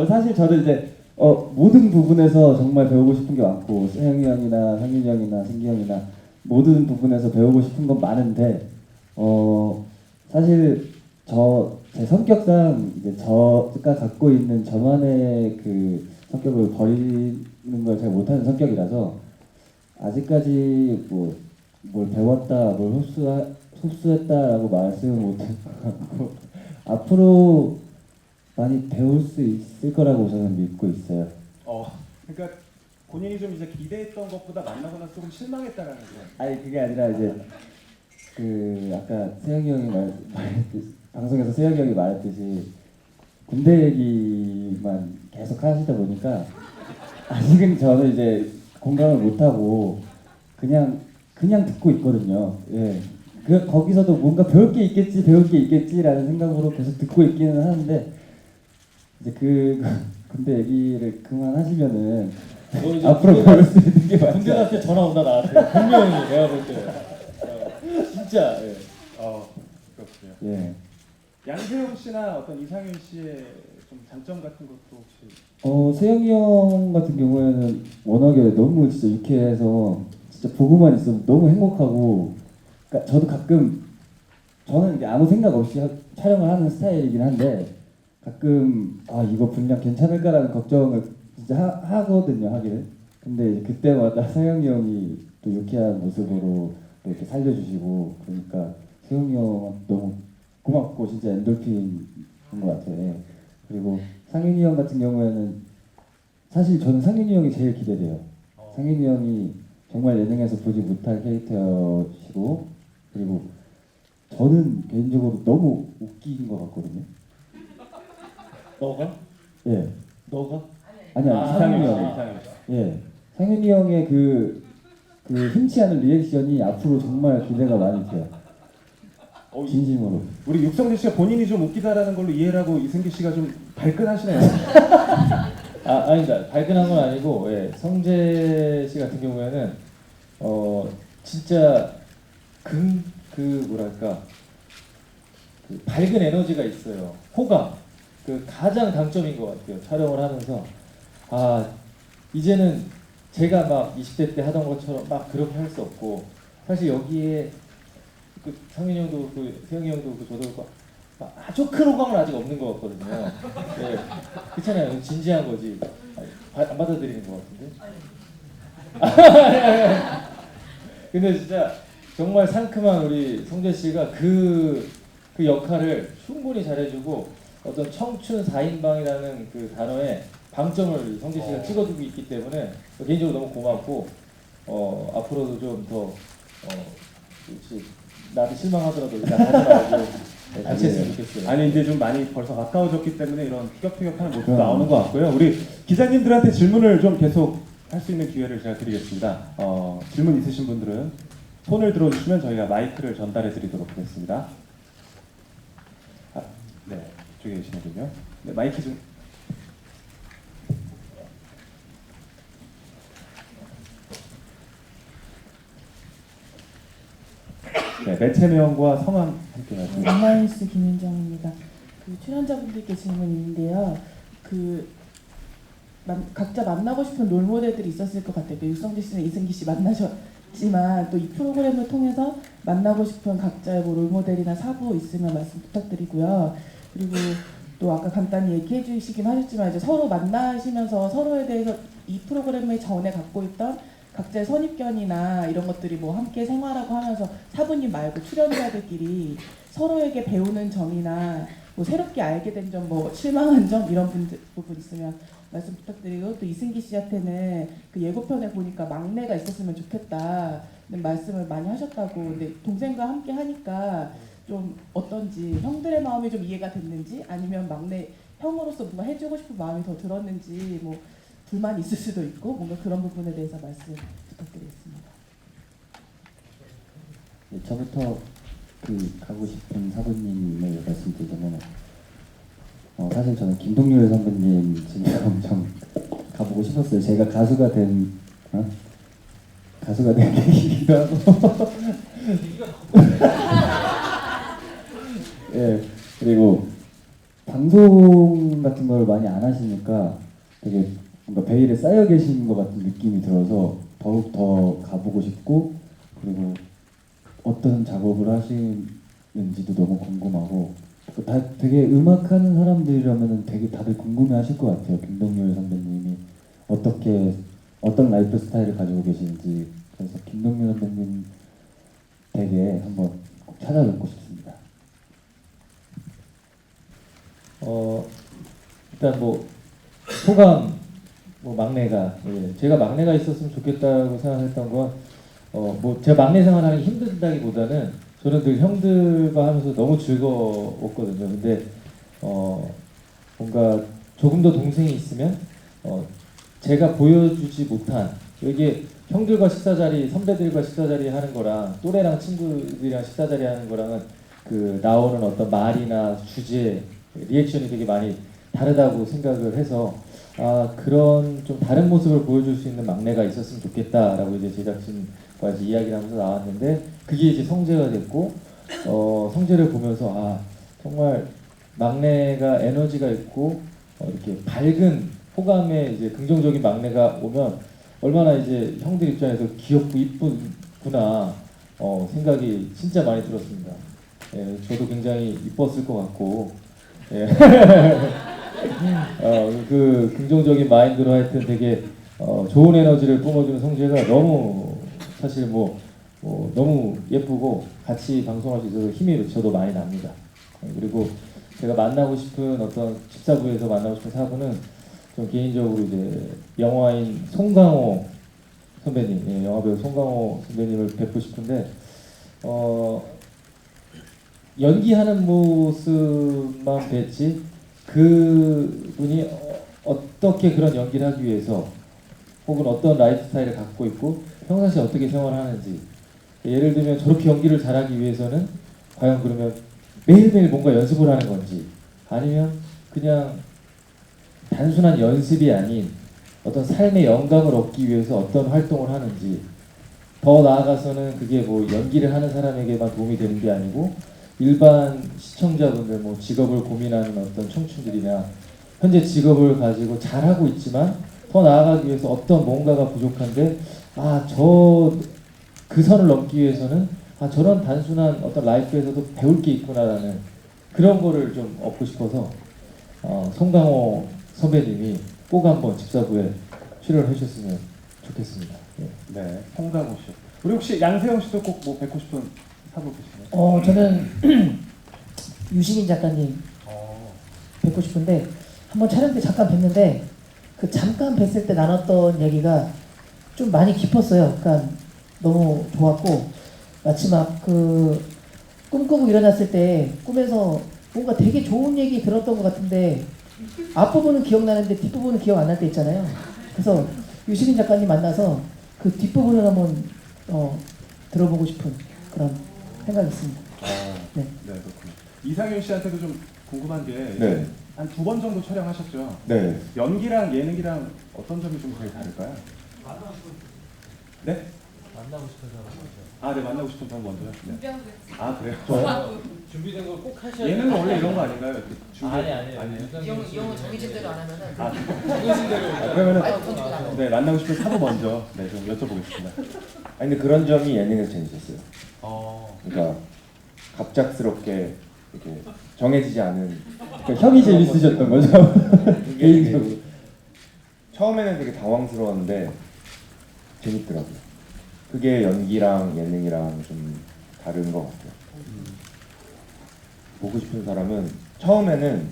사실 저는 이제 모든 부분에서 정말 배우고 싶은 게 많고 세영이 형이나 상윤이 형이나 승기 형이나 모든 부분에서 배우고 싶은 건 많은데 사실 제 성격상 이제 저가 갖고 있는 저만의 그 성격을 버리는 걸 잘 못하는 성격이라서 아직까지 뭘 배웠다, 뭘 흡수했다라고 말씀을 못하고 앞으로 많이 배울 수 있을 거라고 저는 믿고 있어요. 그러니까 본인이 좀 이제 기대했던 것보다 만나고 나서 조금 실망했다라는 거. 아니 그게 아니라 이제 그 아까 세영이 형이 말했듯이 방송에서 세영이 형이 말했듯이 군대 얘기만 계속 하시다 보니까 아직은 저는 이제 공감을 못하고 그냥 듣고 있거든요. 예. 거기서도 뭔가 배울 게 있겠지라는 생각으로 계속 듣고 있기는 하는데 이제 군대 얘기를 그만하시면은 앞으로 배울 수 있는 게 많지. 군대한테 전화 온다 나한테 분명히 내가 볼 때 진짜. 예. 그렇군요. 예. 양세형 씨나 어떤 이상윤 씨의 좀 장점 같은 것도 혹시? 세영이 형 같은 경우에는 워낙에 너무 진짜 유쾌해서 진짜 보고만 있어도 너무 행복하고, 그러니까 저도 가끔 저는 이제 아무 생각 없이 촬영을 하는 스타일이긴 한데 가끔 이거 분량 괜찮을까라는 걱정을 진짜 하거든요, 하기는. 근데 이제 그때마다 세영이 형이 또 유쾌한 모습으로 또 이렇게 살려주시고 그러니까 세영이 형 너무 고맙고 진짜 엔돌핀인 것 같아요. 예. 그리고 상윤이 형 같은 경우에는 사실 저는 상윤이 형이 제일 기대돼요. 상윤이 형이 정말 예능에서 보지 못할 캐릭터시고 그리고 저는 개인적으로 너무 웃긴 것 같거든요. 너가? 예. 너가? 아니 상윤이 형이. 예. 상윤이 형의 그 흔치 않은 리액션이 앞으로 정말 기대가 많이 돼요. 진심으로. 우리 육성재 씨가 본인이 좀 웃기다라는 걸로 이해를 하고 이승기 씨가 좀 발끈하시네요. 아닙니다. 발끈한 건 아니고, 예, 성재 씨 같은 경우에는 진짜 뭐랄까 그 밝은 에너지가 있어요. 호감. 그 가장 강점인 것 같아요. 촬영을 하면서 이제는 제가 막 20대 때 하던 것처럼 막 그렇게 할 수 없고 사실 여기에 상민이 형도 세영이 형도 저도 그렇고 아주 큰 호감은 아직 없는 것 같거든요. 네. 그렇잖아요. 진지한 거지. 안 받아들이는 것 같은데. 근데 진짜 정말 상큼한 우리 성재 씨가 그 역할을 충분히 잘해주고 어떤 청춘 4인방이라는 그 단어에 방점을 성재 씨가 찍어주고 있기 때문에 개인적으로 너무 고맙고 앞으로도 좀 더 나한테 실망하더라도 일단 하지 말고 같이 했으면 좋겠어요. 아니 이제 좀 많이 벌써 가까워졌기 때문에 이런 티격태격하는 모습도 나오는 것 같고요. 우리 기자님들한테 질문을 좀 계속 할 수 있는 기회를 제가 드리겠습니다. 질문 있으신 분들은 손을 들어주시면 저희가 마이크를 전달해 드리도록 하겠습니다. 네, 이쪽에 계시는군요. 네, 마이크 좀. 네, 매체명과 성함 함께 말씀해 주세요. 온라인스 김윤정입니다. 출연자분들께 질문이 있는데요. 각자 만나고 싶은 롤모델들이 있었을 것 같아요. 육성재 씨는 이승기 씨 만나셨지만 또 이 프로그램을 통해서 만나고 싶은 각자의 롤모델이나 사부 있으면 말씀 부탁드리고요. 그리고 또 아까 간단히 얘기해 주시긴 하셨지만 이제 서로 만나시면서 서로에 대해서 이 프로그램을 전에 갖고 있던 각자의 선입견이나 이런 것들이 뭐 함께 생활하고 하면서 사부님 말고 출연자들끼리 서로에게 배우는 점이나 뭐 새롭게 알게 된 점, 뭐 실망한 점 이런 부분 있으면 말씀 부탁드리고 또 이승기 씨한테는 그 예고편에 보니까 막내가 있었으면 좋겠다는 말씀을 많이 하셨다고. 근데 동생과 함께 하니까 좀 어떤지 형들의 마음이 좀 이해가 됐는지 아니면 막내 형으로서 뭔가 해주고 싶은 마음이 더 들었는지 뭐 불만이 있을 수도 있고 뭔가 그런 부분에 대해서 말씀 부탁드리겠습니다. 네, 저부터 가고 싶은 사부님을 말씀드리자면 사실 저는 김동률 선배님 집에 엄청 가보고 싶었어요. 제가 가수가 된 계기기도 하고 예, 그리고 방송 같은 걸 많이 안 하시니까 되게 뭔가 베일에 쌓여 계신 것 같은 느낌이 들어서 더욱 더 가보고 싶고 그리고 어떤 작업을 하시는지도 너무 궁금하고 되게 음악하는 사람들이라면 되게 다들 궁금해하실 것 같아요. 김동률 선배님이 어떤 라이프 스타일을 가지고 계시는지. 그래서 김동률 선배님 댁에 한번 꼭 찾아뵙고 싶습니다. 일단 소감 막내가 제가 막내가 있었으면 좋겠다고 생각했던 건 제가 막내 생활하는 게 힘들다기보다는 저는 늘 형들과 하면서 너무 즐거웠거든요. 근데 뭔가 조금 더 동생이 있으면 제가 보여주지 못한 여기 형들과 식사 자리, 선배들과 식사 자리 하는 거랑 또래랑 친구들이랑 식사 자리 하는 거랑은 그 나오는 어떤 말이나 주제, 리액션이 되게 많이 다르다고 생각을 해서 그런 좀 다른 모습을 보여줄 수 있는 막내가 있었으면 좋겠다라고 이제 제작진과 이제 이야기를 하면서 나왔는데 그게 이제 성재가 됐고 성재를 보면서 정말 막내가 에너지가 있고 이렇게 밝은 호감의 이제 긍정적인 막내가 오면 얼마나 이제 형들 입장에서 귀엽고 이쁘구나 생각이 진짜 많이 들었습니다. 예, 저도 굉장히 이뻤을 것 같고 예. 그 긍정적인 마인드로 하여튼 되게 좋은 에너지를 뿜어주는 성재가 너무 사실 너무 예쁘고 같이 방송할 수 있어서 힘이 저도 많이 납니다. 그리고 제가 만나고 싶은 어떤 집사부에서 만나고 싶은 사부는 좀 개인적으로 이제 영화인 송강호 선배님, 예, 영화배우 송강호 선배님을 뵙고 싶은데 연기하는 모습만 뵀지 그분이 어떻게 그런 연기를 하기 위해서 혹은 어떤 라이프 스타일을 갖고 있고 평상시에 어떻게 생활하는지 예를 들면 저렇게 연기를 잘하기 위해서는 과연 그러면 매일매일 뭔가 연습을 하는 건지 아니면 그냥 단순한 연습이 아닌 어떤 삶의 영감을 얻기 위해서 어떤 활동을 하는지 더 나아가서는 그게 연기를 하는 사람에게만 도움이 되는 게 아니고 일반 시청자분들 직업을 고민하는 어떤 청춘들이나 현재 직업을 가지고 잘하고 있지만 더 나아가기 위해서 어떤 뭔가가 부족한데 그 선을 넘기 위해서는 저런 단순한 어떤 라이프에서도 배울 게 있구나라는 그런 거를 좀 얻고 싶어서 송강호 선배님이 꼭 한번 집사부에 출연을 해주셨으면 좋겠습니다. 네, 송강호 씨. 우리 혹시 양세형 씨도 꼭 뵙고 싶은 사부 계시나요? 저는 유시민 작가님 뵙고 싶은데 한번 촬영 때 잠깐 뵀는데 그 잠깐 뵀을 때 나눴던 얘기가 좀 많이 깊었어요. 그러니까 너무 좋았고 마치 막 그 꿈꾸고 일어났을 때 꿈에서 뭔가 되게 좋은 얘기 들었던 것 같은데 앞부분은 기억나는데 뒷부분은 기억 안 날 때 있잖아요. 그래서 유시민 작가님 만나서 그 뒷부분을 한번 들어보고 싶은 그런 생각이 있습니다. 네, 그렇군요. 이상윤 씨한테도 좀 궁금한 게 네. 한 2번 정도 촬영하셨죠? 네. 연기랑 예능이랑 어떤 점이 좀 제일 다를까요? 네? 만나고 싶은 사람 먼저. 네, 만나고 싶은 사람 먼저요. 네. 그래요? 저요? 준비된 걸 꼭 하셔야 예능은 원래 이런 거 아닌가요? 이렇게 아니에요. 이 형은 정해진 대로 안 하면은 정해진 대로 그러면은 네, 만나고 싶은 사부 먼저 좀 여쭤보겠습니다. 근데 그런 점이 예능에서 재밌었어요. 그러니까 갑작스럽게 이렇게 정해지지 않은 형이 재밌으셨던 거죠? 개인적으로 처음에는 되게 당황스러웠는데 재밌더라고요. 그게 연기랑 예능이랑 좀 다른 것 같아요. 보고 싶은 사람은 처음에는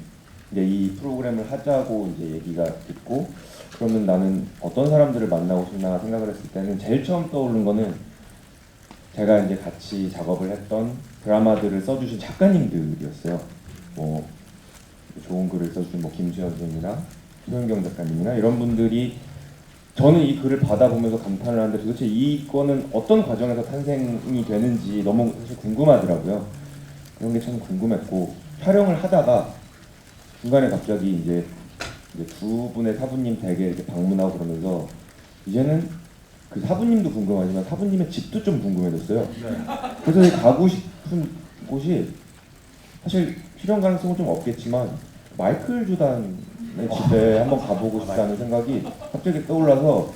이제 이 프로그램을 하자고 이제 얘기가 듣고 그러면 나는 어떤 사람들을 만나고 싶나 생각을 했을 때는 제일 처음 떠오른 거는 제가 이제 같이 작업을 했던 드라마들을 써주신 작가님들이었어요. 좋은 글을 써주신 김수현 선생님이나 소현경 작가님이나 이런 분들이 저는 이 글을 받아보면서 감탄을 하는데 도대체 이거는 어떤 과정에서 탄생이 되는지 너무 사실 궁금하더라고요. 그런 게 참 궁금했고 촬영을 하다가 중간에 갑자기 이제 두 분의 사부님 댁에 이렇게 방문하고 그러면서 이제는 그 사부님도 궁금하지만 사부님의 집도 좀 궁금해졌어요. 그래서 가고 싶은 곳이 사실 실현 가능성은 좀 없겠지만 마이클 조단의 집에 한번 가보고 싶다는 생각이 갑자기 떠올라서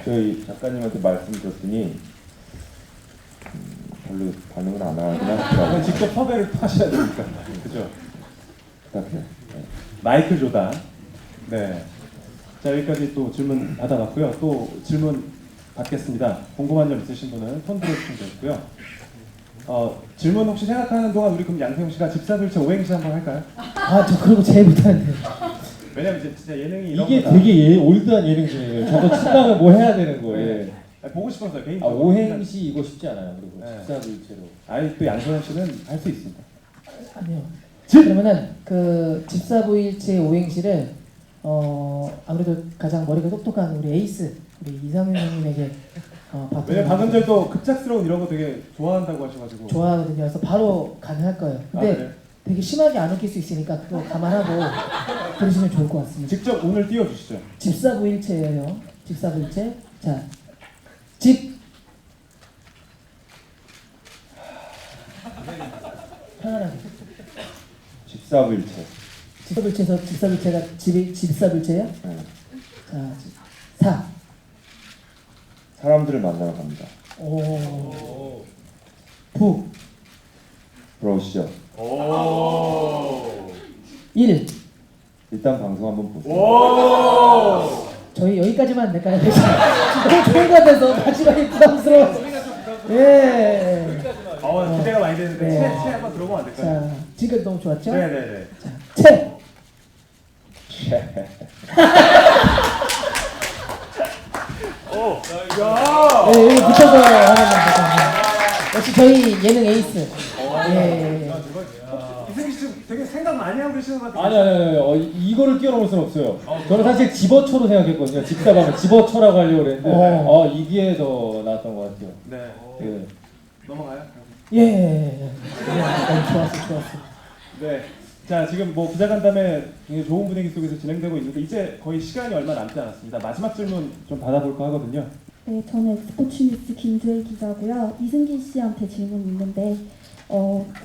저희 작가님한테 말씀드렸더니 별로 반응은 안 하긴 하시더라고요. 직접 섭외를 하셔야 되니까. 그죠? 부탁해요. 마이클 조단. 네. 자, 여기까지 또 질문 받아봤고요. 또 질문 받겠습니다. 궁금한 점 있으신 분은 손 들어주시면 되고요. 질문 혹시 생각하는 동안 우리 그럼 양세형 씨가 집사부일체 오행시 한번 할까요? 저 그런 거 제일 못하는데. 왜냐면 이제 진짜 예능이 이런 이게 거다. 되게 올드한 예능이에요. 저도 친다면 뭐 해야 되는 거예요. 보고 싶어서요, 개인적으로. 오행시 이거 쉽지 않아요. 그리고 네. 집사부일체로. 또 양세형 씨는 할 수 있습니다. 아니요. 그러면은 그 집사부일체 오행시를 아무래도 가장 머리가 똑똑한 우리 에이스 우리 이상민 형님에게 왜냐면 방금 전에 또 급작스러운 이런 거 되게 좋아한다고 하셔가지고. 좋아하거든요. 그래서 바로 가능할 거예요. 근데 그래? 되게 심하게 안 웃길 수 있으니까 그거 감안하고 들으시면 좋을 것 같습니다. 직접 오늘 띄워주시죠. 집사부일체예요. 집사부일체. 자, 집. 편안하게. 집사부일체. 집사부일체에서 집사부일체가 집사부일체예요? 네. 자, 사. 사람들을 만나러 갑니다. 오. 부. 들어오시죠. 일. 일단 방송 한번 보세요. 저희 여기까지만 될까요? 너무 좋은 것 같아서 마지막에 부담스러워. 예. 기대가 많이 되는데 네. 채 한번 들어보면 안 될까요? 자, 지금까지 너무 좋았죠? 네네네. 채. 네, 여기 붙여서 역시 저희 예능 에이스. 예. 이승기 씨 되게 생각 많이 하고 계시는 것 같아요. 아니, 이거를 뛰어넘을 수는 없어요. 저는 사실 집어초로 생각했거든요. 집사방을 집어초라고 하려고 그랬는데, 이게 더 나았던 것 같아요. 네. 예. 넘어가요? 예. 너무 좋았어. 네. 자, 지금 뭐 기자간담회 굉장히 좋은 분위기 속에서 진행되고 있는데 이제 거의 시간이 얼마 남지 않았습니다. 마지막 질문 좀 받아볼까 하거든요. 네, 저는 엑스포츠뉴스 김주혜 기자고요. 이승기 씨한테 질문이 있는데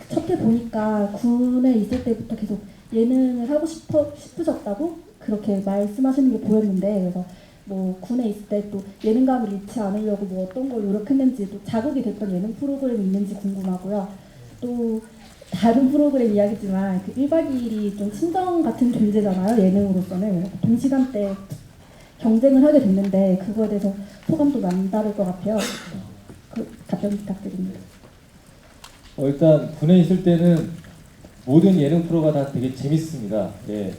첫 해 보니까 군에 있을 때부터 계속 예능을 하고 싶으셨다고 그렇게 말씀하시는 게 보였는데 그래서 뭐 군에 있을 때 또 예능감을 잃지 않으려고 뭐 어떤 걸 노력했는지 또 자극이 됐던 예능 프로그램이 있는지 궁금하고요. 또 다른 프로그램 이야기지만 그 1박 2일이 좀 친정 같은 존재잖아요. 예능으로서는 동시간대 경쟁을 하게 됐는데 그거에 대해서 소감도 남다를 것 같아요. 그 답변 부탁드립니다. 일단 군에 있을 때는 모든 예능 프로가 다 되게 재밌습니다. 예.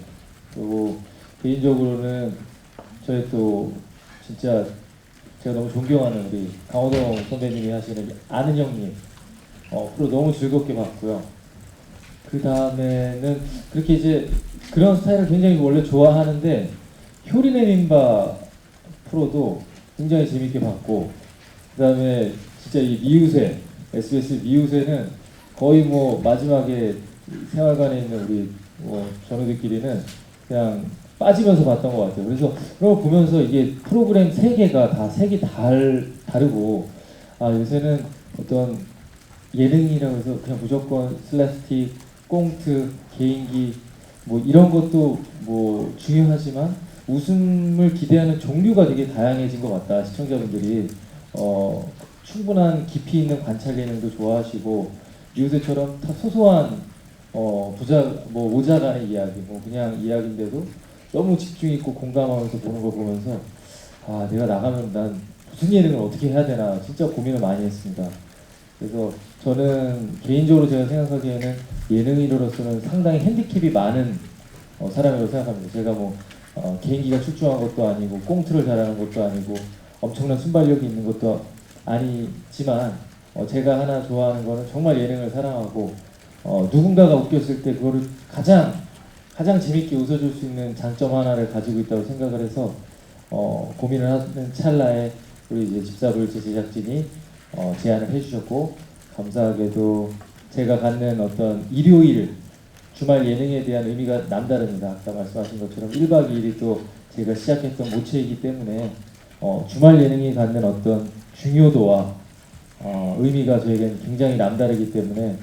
그리고 개인적으로는 저희 또 진짜 제가 너무 존경하는 우리 강호동 선배님이 하시는 아는 형님 프로 너무 즐겁게 봤고요. 그 다음에는 그렇게 이제 그런 스타일을 굉장히 원래 좋아하는데 효린의 민바 프로도 굉장히 재밌게 봤고 그 다음에 진짜 이 미우새 SBS 미우새는 거의 뭐 마지막에 생활관에 있는 우리 전우들끼리는 그냥 빠지면서 봤던 것 같아요. 그래서 그런 거 보면서 이게 프로그램 세계가 다 색이 다르고 요새는 어떤 예능이라고 해서 그냥 무조건 슬랩스틱, 꽁트, 개인기 뭐 이런 것도 뭐 중요하지만 웃음을 기대하는 종류가 되게 다양해진 것 같다. 시청자분들이 충분한 깊이 있는 관찰 예능도 좋아하시고 미우새처럼 다 소소한 오자 간의 이야기 뭐 그냥 이야기인데도 너무 집중 있고 공감하면서 보는 거 보면서 내가 나가면 난 무슨 예능을 어떻게 해야 되나 진짜 고민을 많이 했습니다. 그래서 저는 개인적으로 제가 생각하기에는 예능인으로서는 상당히 핸디캡이 많은 사람이라고 생각합니다. 제가 뭐 개인기가 출중한 것도 아니고 꽁트를 잘하는 것도 아니고 엄청난 순발력이 있는 것도 아니지만 제가 하나 좋아하는 거는 정말 예능을 사랑하고 누군가가 웃겼을 때 그거를 가장 재밌게 웃어줄 수 있는 장점 하나를 가지고 있다고 생각을 해서 고민을 하는 찰나에 우리 이제 집사부일체 제작진이 제안을 해주셨고 감사하게도 제가 갖는 어떤 일요일 주말 예능에 대한 의미가 남다릅니다. 아까 말씀하신 것처럼 1박 2일이 또 제가 시작했던 모체이기 때문에 주말 예능이 갖는 어떤 중요도와 의미가 저에겐 굉장히 남다르기 때문에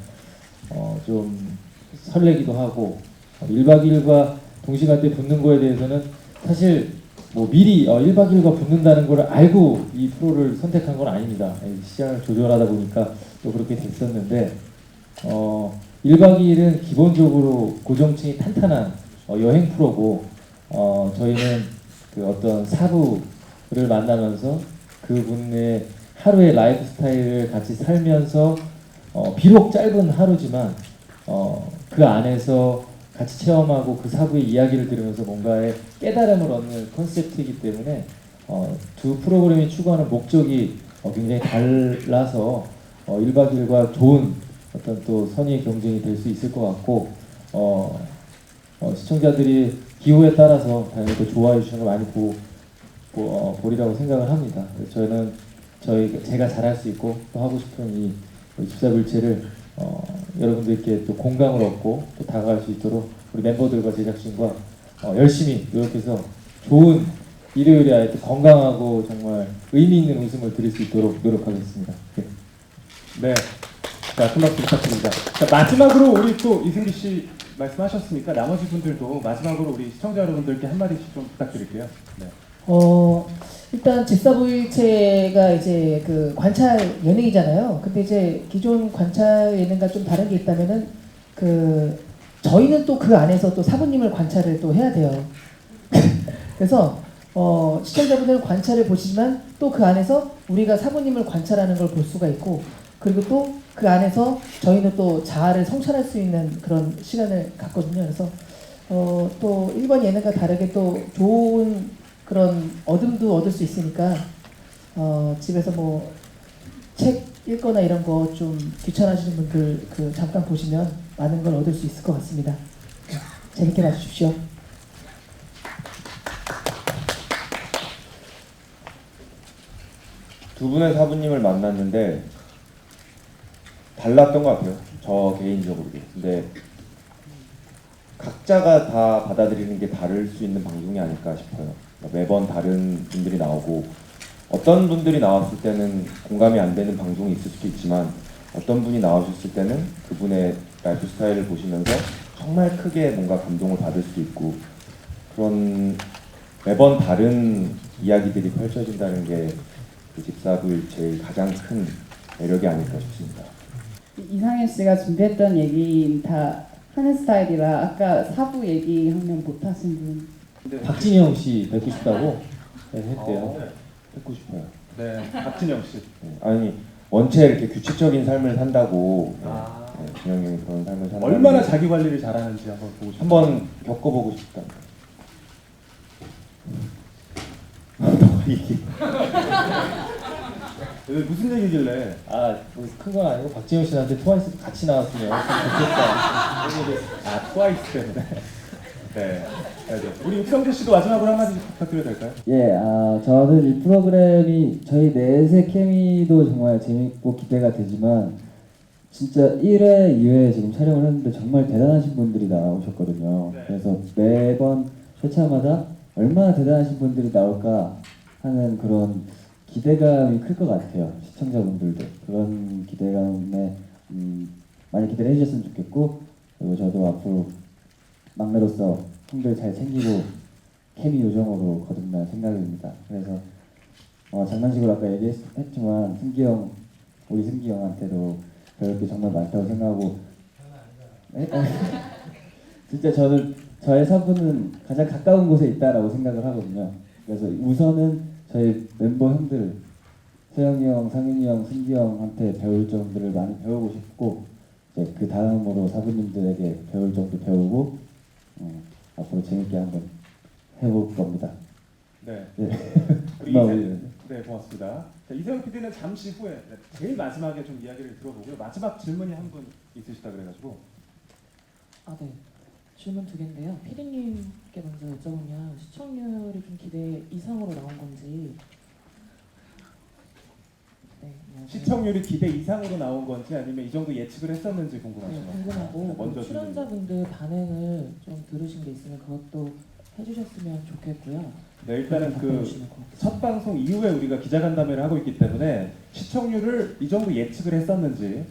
좀 설레기도 하고 1박 2일과 동시간대 붙는 거에 대해서는 사실 뭐 미리 1박 2일과 붙는다는 걸 알고 이 프로를 선택한 건 아닙니다. 시장을 조절하다 보니까 또 그렇게 됐었는데 1박 2일은 기본적으로 고정층이 탄탄한 여행 프로고 저희는 그 어떤 사부를 만나면서 그분의 하루의 라이프 스타일을 같이 살면서 비록 짧은 하루지만 그 안에서 같이 체험하고 그 사부의 이야기를 들으면서 뭔가의 깨달음을 얻는 컨셉이기 때문에 두 프로그램이 추구하는 목적이 굉장히 달라서 1박 2일과 좋은 어떤 또 선의의 경쟁이 될 수 있을 것 같고 시청자들이 기호에 따라서 당연히 또 좋아해 주시는 걸 많이 보리라고 생각을 합니다. 저는 제가 잘할 수 있고 또 하고 싶은 이 집사불체를 여러분들께 또 공감을 얻고 또 다가갈 수 있도록 우리 멤버들과 제작진과 열심히 노력해서 좋은 일요일에 아예 건강하고 정말 의미 있는 웃음을 드릴 수 있도록 노력하겠습니다. 네. 자, 큰 박수 부탁드립니다. 자, 마지막으로 우리 또 이승기 씨 말씀하셨으니까 나머지 분들도 마지막으로 우리 시청자 여러분들께 한마디씩 좀 부탁드릴게요. 네. 일단 집사부일체가 이제 그 관찰 예능이잖아요. 근데 이제 기존 관찰 예능과 좀 다른 게 있다면은 그 저희는 또 그 안에서 또 사부님을 관찰을 또 해야 돼요. 그래서 시청자분들은 관찰을 보시지만 또 그 안에서 우리가 사부님을 관찰하는 걸 볼 수가 있고, 그리고 또 그 안에서 저희는 또 자아를 성찰할 수 있는 그런 시간을 갖거든요. 그래서 또 일반 예능과 다르게 또 좋은 그런 얻음도 얻을 수 있으니까 집에서 뭐 책 읽거나 이런 거 좀 귀찮아하시는 분들 그 잠깐 보시면 많은 걸 얻을 수 있을 것 같습니다. 재밌게 봐주십시오. 두 분의 사부님을 만났는데 달랐던 것 같아요. 저 개인적으로도. 근데 각자가 다 받아들이는 게 다를 수 있는 방송이 아닐까 싶어요. 매번 다른 분들이 나오고 어떤 분들이 나왔을 때는 공감이 안 되는 방송이 있을 수도 있지만 어떤 분이 나오셨을 때는 그분의 라이프 스타일을 보시면서 정말 크게 뭔가 감동을 받을 수도 있고 그런 매번 다른 이야기들이 펼쳐진다는 게 그 집사부일체의 가장 큰 매력이 아닐까 싶습니다. 이상현 씨가 준비했던 얘기 다 하는 스타일이라 아까 사부 얘기하면 못하신 분. 박진영 씨 뵙고 싶다고 했대요. 뵙고 싶어요. 네, 박진영 씨. 아니 원체 이렇게 규칙적인 삶을 산다고 진영이 형이 그런 삶을 산다. 얼마나 자기 관리를 잘하는지 한번 보고 싶어요. 한번 겪어보고 싶다. 무슨 얘기길래? 큰 건 아니고 박진영 씨한테 트와이스 같이 나왔으면 참 좋겠다. 트와이스 때문에. 네. 우리 육성재 씨도 마지막으로 한마디 부탁드려도 될까요? 저는 이 프로그램이 저희 넷의 케미도 정말 재밌고 기대가 되지만 진짜 1회, 2회 지금 촬영을 했는데 정말 대단하신 분들이 나오셨거든요. 네. 그래서 매번 회차마다 얼마나 대단하신 분들이 나올까 하는 그런 기대감이 클 것 같아요. 시청자분들도 그런 기대감에 많이 기대를 해주셨으면 좋겠고, 그리고 저도 앞으로 막내로서 형들 잘 챙기고 케미 요정으로 거듭날 생각입니다. 그래서 장난식으로 아까 얘기했지만 우리 승기 형한테도 배울 게 정말 많다고 생각하고 진짜 저는 저의 사부는 가장 가까운 곳에 있다라고 생각을 하거든요. 그래서 우선은 저희 멤버 형들 세영이 형, 상윤이 형, 승기 형한테 배울 점들을 많이 배우고 싶고 이제 그 다음으로 사부님들에게 배울 점도 배우고 앞으로 재밌게 한번 해볼 겁니다. 네. 네. 네, 고맙습니다. 자, 이세영 PD는 잠시 후에 제일 마지막에 좀 이야기를 들어보고요. 마지막 질문이 한 분 있으시다 그래가지고. 네. 질문 두 개인데요. 피디님께 먼저 여쭤보면 시청률이 좀 기대 이상으로 나온 건지. 네, 시청률이 기대 이상으로 나온 건지 아니면 이 정도 예측을 했었는지 궁금하시죠? 궁금하고 먼저 출연자분들 반응을 좀 들으신 게 있으면 그것도 해주셨으면 좋겠고요. 네, 일단은 그 첫 방송 이후에 우리가 기자간담회를 하고 있기 때문에 시청률을 이 정도 예측을 했었는지,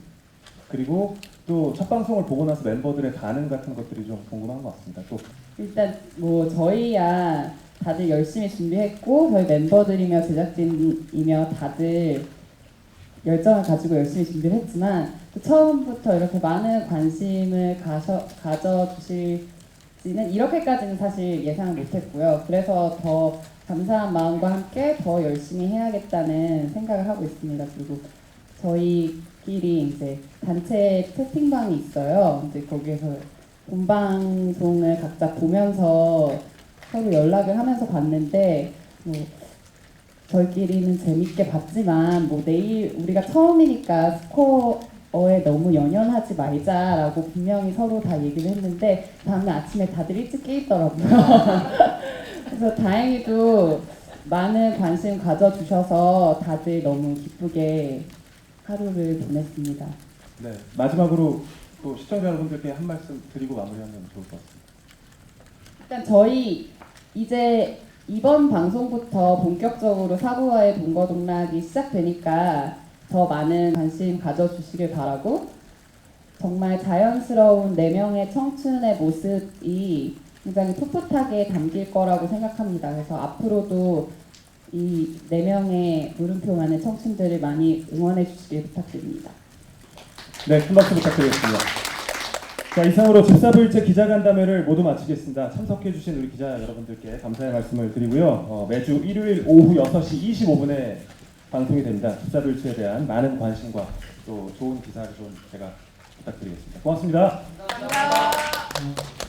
그리고 또 첫 방송을 보고 나서 멤버들의 반응 같은 것들이 좀 궁금한 것 같습니다. 또 일단 뭐 저희야 다들 열심히 준비했고 저희 멤버들이며 제작진이며 다들 열정을 가지고 열심히 준비를 했지만 또 처음부터 이렇게 많은 관심을 가져주실지는 이렇게까지는 사실 예상을 못했고요. 그래서 더 감사한 마음과 함께 더 열심히 해야겠다는 생각을 하고 있습니다. 그리고 저희끼리 이제 단체 채팅방이 있어요. 이제 거기에서 본방송을 각자 보면서 서로 연락을 하면서 봤는데 뭐 저희끼리는 재밌게 봤지만 뭐 내일 우리가 처음이니까 스코어에 너무 연연하지 말자라고 분명히 서로 다 얘기를 했는데 다음날 아침에 다들 일찍 깨 있더라고요. 그래서 다행히도 많은 관심 가져주셔서 다들 너무 기쁘게 하루를 보냈습니다. 네, 마지막으로 또 시청자 여러분들께 한 말씀 드리고 마무리하면 좋을 것 같습니다. 일단 저희 이제 이번 방송부터 본격적으로 사부와의 동거동락이 시작되니까 더 많은 관심 가져주시길 바라고, 정말 자연스러운 4명의 청춘의 모습이 굉장히 풋풋하게 담길 거라고 생각합니다. 그래서 앞으로도 이 4명의 물음표 많은 청춘들을 많이 응원해 주시길 부탁드립니다. 네, 큰 박수 부탁드리겠습니다. 자, 이상으로 집사부일체 기자간담회를 모두 마치겠습니다. 참석해주신 우리 기자 여러분들께 감사의 말씀을 드리고요. 매주 일요일 오후 6시 25분에 방송이 됩니다. 집사부일체에 대한 많은 관심과 또 좋은 기사를 좀 제가 부탁드리겠습니다. 고맙습니다. 감사합니다.